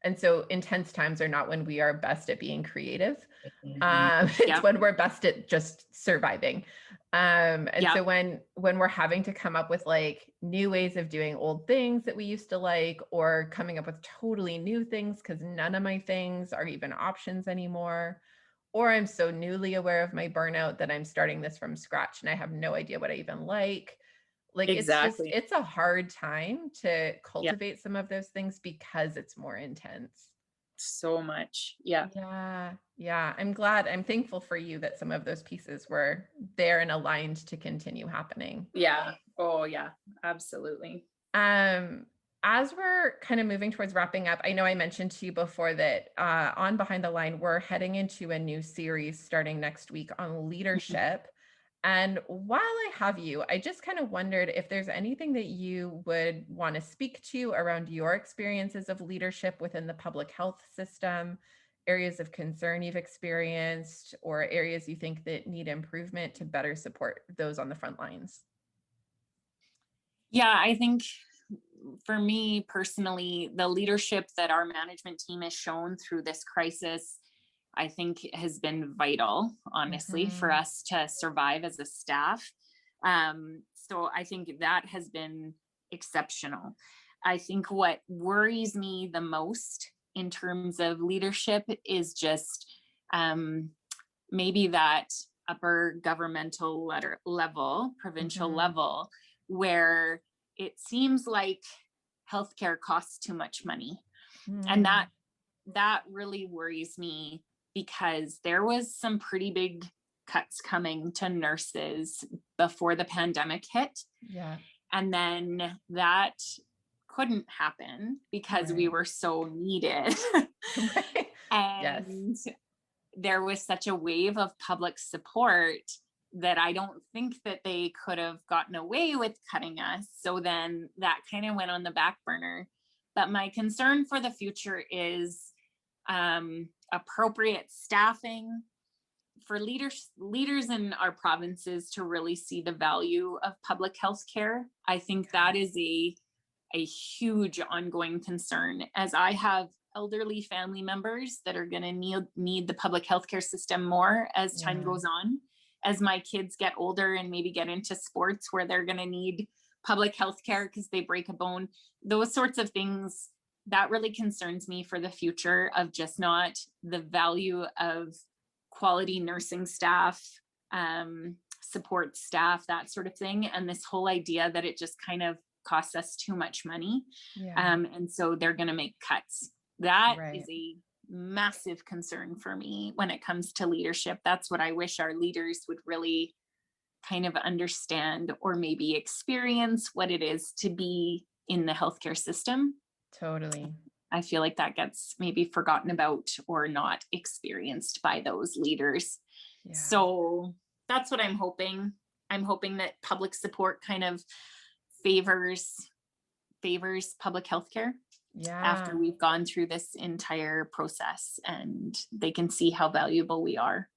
Speaker 3: And so intense times are not when we are best at being creative. It's when we're best at just surviving. So when we're having to come up with like new ways of doing old things that we used to like, or coming up with totally new things because none of my things are even options anymore, or I'm so newly aware of my burnout that I'm starting this from scratch and I have no idea what I even like. Like it's a hard time to cultivate some of those things because it's more intense.
Speaker 2: So much.
Speaker 3: Yeah. I'm thankful for you that some of those pieces were there and aligned to continue happening.
Speaker 2: Yeah. Oh yeah, absolutely.
Speaker 3: I as we're kind of moving towards wrapping up, I know I mentioned to you before that on Behind the Line, we're heading into a new series starting next week on leadership. And while I have you, I just kind of wondered if there's anything that you would want to speak to around your experiences of leadership within the public health system, areas of concern you've experienced, or areas you think that need improvement to better support those on the front lines.
Speaker 2: Yeah, I think for me personally, the leadership that our management team has shown through this crisis, I think has been vital, honestly, for us to survive as a staff. So I think that has been exceptional. I think what worries me the most in terms of leadership is just maybe that upper governmental level, provincial level, where it seems like healthcare costs too much money. And that really worries me, because there was some pretty big cuts coming to nurses before the pandemic hit.
Speaker 3: Yeah.
Speaker 2: And then that couldn't happen because we were so needed.
Speaker 3: Right.
Speaker 2: And there was such a wave of public support that I don't think that they could have gotten away with cutting us. So then that kind of went on the back burner. But my concern for the future is appropriate staffing for leaders in our provinces to really see the value of public health care. I think that is a huge ongoing concern, as I have elderly family members that are going to need the public healthcare system more as time goes on, as my kids get older and maybe get into sports where they're going to need public healthcare because they break a bone. Those sorts of things, that really concerns me for the future of just not the value of quality nursing staff, support staff, that sort of thing. And this whole idea that it just kind of costs us too much money. And so they're going to make cuts. That is a massive concern for me when it comes to leadership. That's what I wish our leaders would really kind of understand, or maybe experience what it is to be in the healthcare system.
Speaker 3: Totally.
Speaker 2: I feel like that gets maybe forgotten about or not experienced by those leaders. So that's what I'm hoping. I'm hoping that public support kind of favors public health care after we've gone through this entire process, and they can see how valuable we are.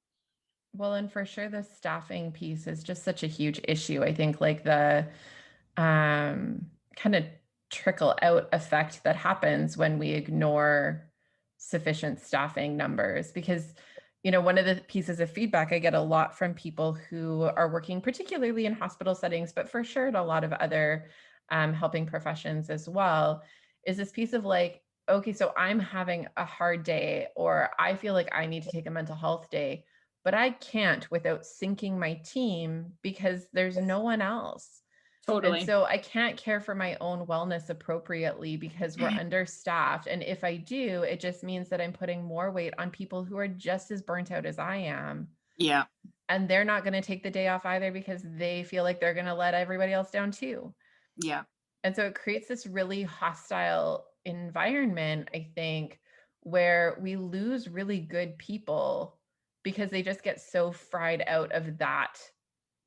Speaker 3: Well, and for sure, the staffing piece is just such a huge issue. I think like the kind of trickle out effect that happens when we ignore sufficient staffing numbers, because one of the pieces of feedback I get a lot from people who are working particularly in hospital settings, but for sure in a lot of other helping professions as well, is this piece of like, okay, so I'm having a hard day, or I feel like I need to take a mental health day, but I can't without syncing my team because there's no one else.
Speaker 2: Totally.
Speaker 3: And so I can't care for my own wellness appropriately because we're understaffed. And if I do, it just means that I'm putting more weight on people who are just as burnt out as I am.
Speaker 2: Yeah.
Speaker 3: And they're not going to take the day off either because they feel like they're going to let everybody else down too.
Speaker 2: Yeah.
Speaker 3: And so it creates this really hostile environment, I think, where we lose really good people because they just get so fried out of that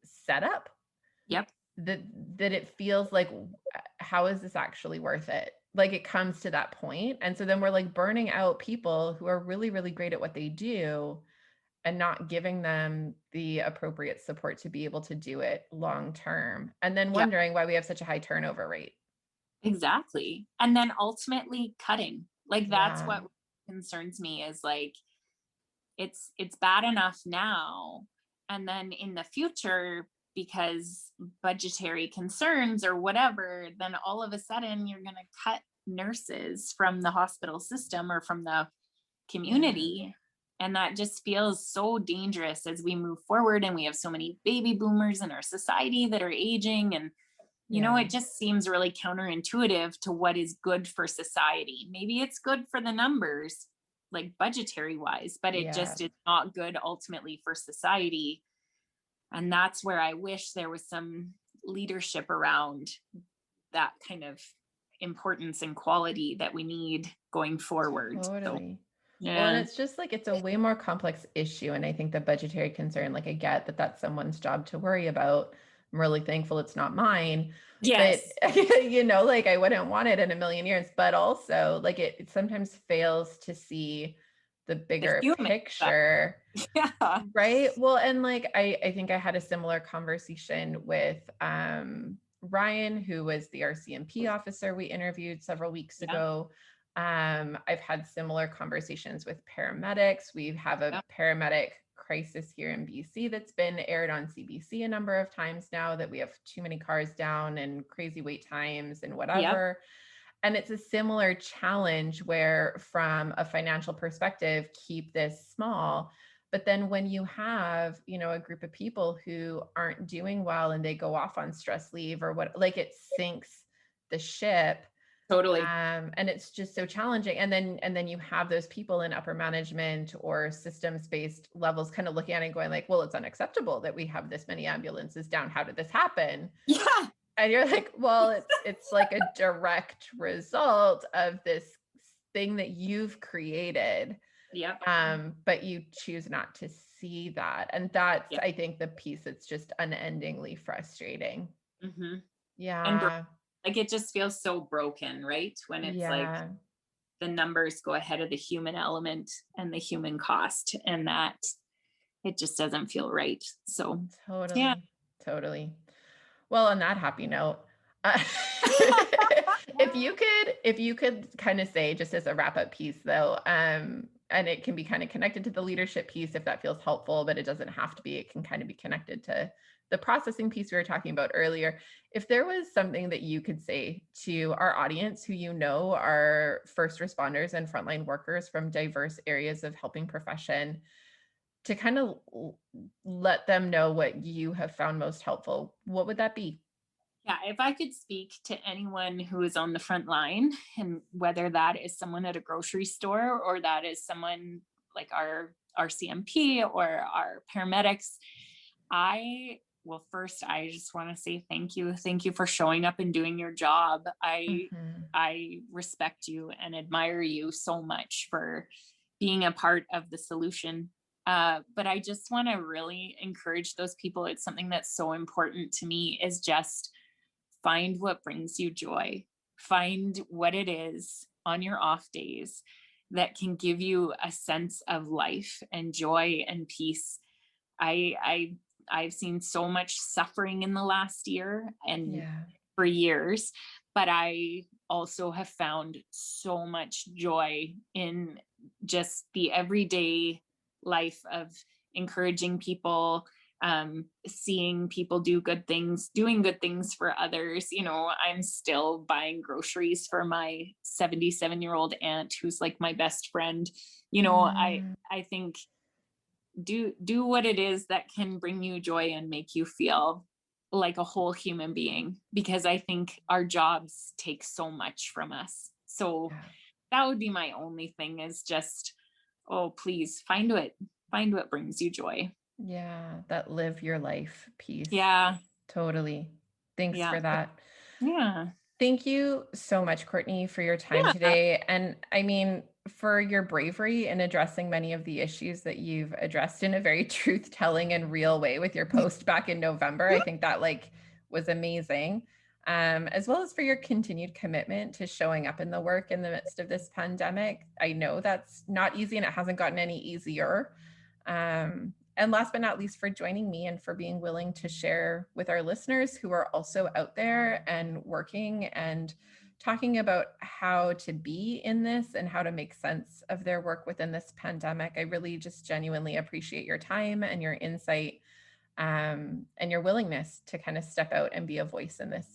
Speaker 3: setup.
Speaker 2: Yep.
Speaker 3: That it feels like, how is this actually worth it? Like it comes to that point. And so then we're like burning out people who are really, really great at what they do and not giving them the appropriate support to be able to do it long term. And then wondering why we have such a high turnover rate.
Speaker 2: Exactly. And then ultimately cutting. Like that's what concerns me, is like it's bad enough now, and then in the future, because budgetary concerns or whatever, then all of a sudden you're going to cut nurses from the hospital system or from the community. And that just feels so dangerous as we move forward. And we have so many baby boomers in our society that are aging. And, it just seems really counterintuitive to what is good for society. Maybe it's good for the numbers, like budgetary wise, but it just is not good ultimately for society. And that's where I wish there was some leadership around that kind of importance and quality that we need going forward.
Speaker 3: Totally.
Speaker 2: So,
Speaker 3: Well, and
Speaker 2: yeah.
Speaker 3: it's just like, it's a way more complex issue. And I think the budgetary concern, like I get that that's someone's job to worry about. I'm really thankful it's not mine, but
Speaker 2: Yes.
Speaker 3: like I wouldn't want it in a million years, but also like it sometimes fails to see the
Speaker 2: The
Speaker 3: bigger
Speaker 2: human side.
Speaker 3: picture.
Speaker 2: Yeah.
Speaker 3: Right. Well, and like I think I had a similar conversation with Ryan, who was the RCMP officer we interviewed several weeks ago. I've had similar conversations with paramedics. We have a paramedic crisis here in BC that's been aired on CBC a number of times now, that we have too many cars down and crazy wait times and whatever. And it's a similar challenge where, from a financial perspective, keep this small. But then when you have, a group of people who aren't doing well and they go off on stress leave or what, like it sinks the ship.
Speaker 2: Totally.
Speaker 3: And it's just so challenging. And then you have those people in upper management or systems-based levels kind of looking at it and going like, well, it's unacceptable that we have this many ambulances down. How did this happen?
Speaker 2: Yeah.
Speaker 3: And you're like, well, it's like a direct result of this thing that you've created. But you choose not to see that. And that's, I think, the piece that's just unendingly frustrating.
Speaker 2: Mm-hmm.
Speaker 3: Yeah.
Speaker 2: And like, it just feels so broken, right? When it's like the numbers go ahead of the human element and the human cost, and that it just doesn't feel right. So
Speaker 3: Totally. Well, on that happy note, if you could kind of say, just as a wrap up piece though, and it can be kind of connected to the leadership piece if that feels helpful, but it doesn't have to be. It can kind of be connected to the processing piece we were talking about earlier. If there was something that you could say to our audience who are first responders and frontline workers from diverse areas of helping profession, to kind of let them know what you have found most helpful, what would that be?
Speaker 2: Yeah, if I could speak to anyone who is on the front line, and whether that is someone at a grocery store or that is someone like our CMP or our paramedics, I just want to say thank you. Thank you for showing up and doing your job. I respect you and admire you so much for being a part of the solution. But I just want to really encourage those people. It's something that's so important to me, is just find what brings you joy. Find what it is on your off days that can give you a sense of life and joy and peace. I've seen so much suffering in the last year and for years, but I also have found so much joy in just the everyday life of encouraging people, seeing people doing good things for others. I'm still buying groceries for my 77-year-old aunt, who's like my best friend. I think do what it is that can bring you joy and make you feel like a whole human being, because I think our jobs take so much from us. So that would be my only thing, is just, please find what brings you joy.
Speaker 3: Yeah, that live your life piece.
Speaker 2: Yeah.
Speaker 3: Totally. Thanks for that.
Speaker 2: Yeah.
Speaker 3: Thank you so much, Courtney, for your time today. And I mean, for your bravery in addressing many of the issues that you've addressed in a very truth-telling and real way with your post back in November. I think that was amazing. As well as for your continued commitment to showing up in the work in the midst of this pandemic. I know that's not easy, and it hasn't gotten any easier. And last but not least, for joining me and for being willing to share with our listeners who are also out there and working and talking about how to be in this and how to make sense of their work within this pandemic. I really just genuinely appreciate your time and your insight, and your willingness to kind of step out and be a voice in this.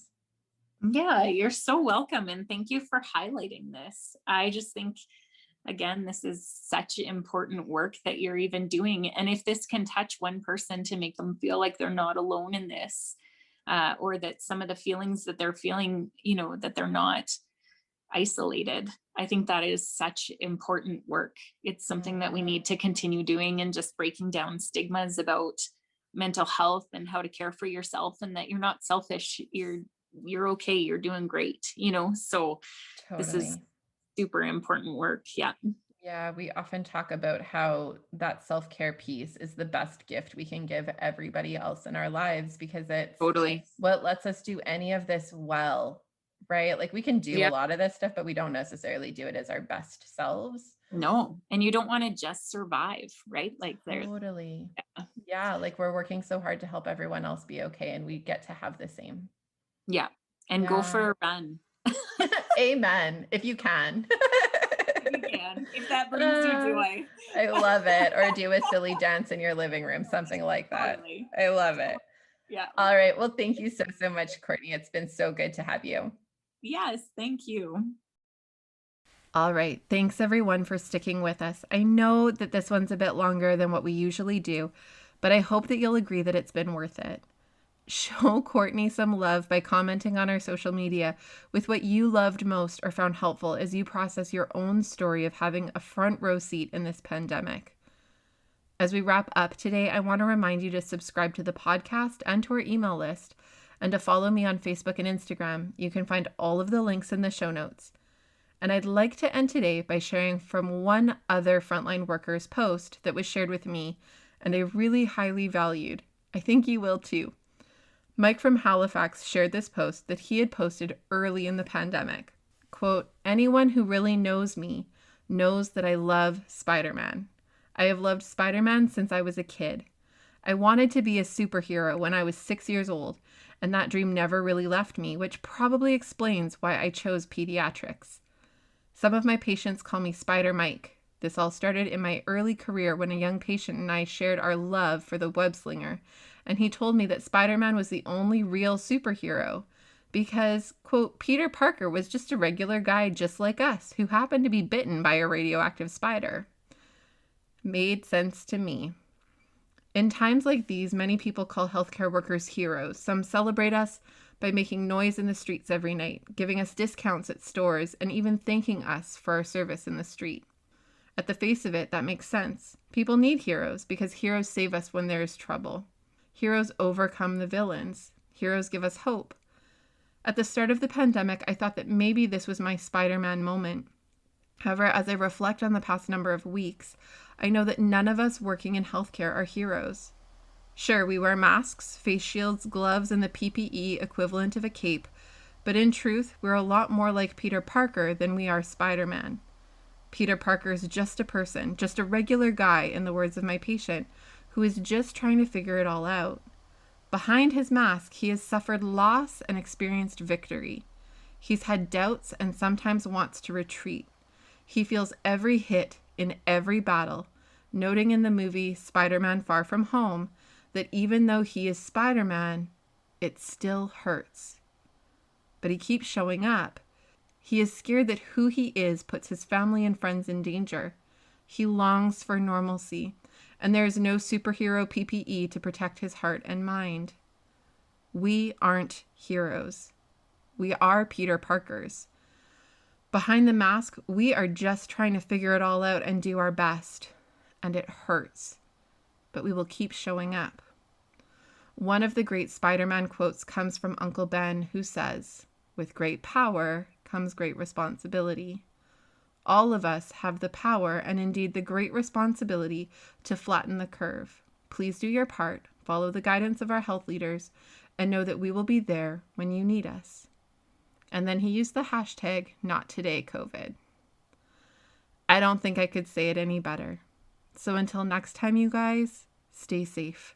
Speaker 2: Yeah, you're so welcome. And thank you for highlighting this. I just think, again, this is such important work that you're even doing. And if this can touch one person to make them feel like they're not alone in this, or that some of the feelings that they're feeling, that they're not isolated, I think that is such important work. It's something that we need to continue doing, and just breaking down stigmas about mental health and how to care for yourself, and that you're not selfish. you're okay. You're doing great, so this is
Speaker 3: Totally.
Speaker 2: super important work. Yeah.
Speaker 3: Yeah, we often talk about how that self-care piece is the best gift we can give everybody else in our lives because it's
Speaker 2: Totally.
Speaker 3: what lets us do any of this well, right? Like we can do a
Speaker 2: Yeah.
Speaker 3: lot of this stuff, but we don't necessarily do it as our best selves.
Speaker 2: No. And you don't want to just survive, right? Like there's,
Speaker 3: Totally. Yeah, like we're working so hard to help everyone else be okay, and we get to have the same.
Speaker 2: yeah. And go
Speaker 3: Yeah.
Speaker 2: for a run.
Speaker 3: Amen. If you can.
Speaker 2: If you can, if that brings you joy.
Speaker 3: I love it. Or do a silly dance in your living room, something like that.
Speaker 2: Totally.
Speaker 3: I love it.
Speaker 2: Yeah.
Speaker 3: All right. Well, thank you so much, Courtney. It's been so good to have you.
Speaker 2: Yes. Thank you.
Speaker 1: All right. Thanks everyone for sticking with us. I know that this one's a bit longer than what we usually do, but I hope that you'll agree that it's been worth it. Show Courtney some love by commenting on our social media with what you loved most or found helpful as you process your own story of having a front row seat in this pandemic. As we wrap up today, I want to remind you to subscribe to the podcast and to our email list, and to follow me on Facebook and Instagram. You can find all of the links in the show notes. And I'd like to end today by sharing from one other frontline worker's post that was shared with me and I really highly valued. I think you will too. Mike from Halifax shared this post that he had posted early in the pandemic. Quote, "Anyone who really knows me knows that I love Spider-Man. I have loved Spider-Man since I was a kid. I wanted to be a superhero when I was 6 years old, and that dream never really left me, which probably explains why I chose pediatrics. Some of my patients call me Spider Mike. This all started in my early career when a young patient and I shared our love for the web slinger, and he told me that Spider-Man was the only real superhero because, quote, Peter Parker was just a regular guy just like us who happened to be bitten by a radioactive spider. Made sense to me. In times like these, many people call healthcare workers heroes. Some celebrate us by making noise in the streets every night, giving us discounts at stores, and even thanking us for our service in the street. At the face of it, that makes sense. People need heroes because heroes save us when there is trouble. Heroes overcome the villains. Heroes give us hope. At the start of the pandemic, I thought that maybe this was my Spider-Man moment. However, as I reflect on the past number of weeks, I know that none of us working in healthcare are heroes. Sure, we wear masks, face shields, gloves, and the PPE equivalent of a cape, but in truth, we're a lot more like Peter Parker than we are Spider-Man. Peter Parker is just a person, just a regular guy, in the words of my patient, who is just trying to figure it all out. Behind his mask, he has suffered loss and experienced victory. He's had doubts and sometimes wants to retreat. He feels every hit in every battle, noting in the movie Spider-Man Far From Home that even though he is Spider-Man, it still hurts. But he keeps showing up. He is scared that who he is puts his family and friends in danger. He longs for normalcy, and there is no superhero PPE to protect his heart and mind. We aren't heroes. We are Peter Parkers. Behind the mask, we are just trying to figure it all out and do our best. And it hurts. But we will keep showing up. One of the great Spider-Man quotes comes from Uncle Ben, who says, "With great power comes great responsibility." All of us have the power and indeed the great responsibility to flatten the curve. Please do your part, follow the guidance of our health leaders, and know that we will be there when you need us. And then he used the hashtag #NotTodayCovid. I don't think I could say it any better. So until next time, you guys, stay safe.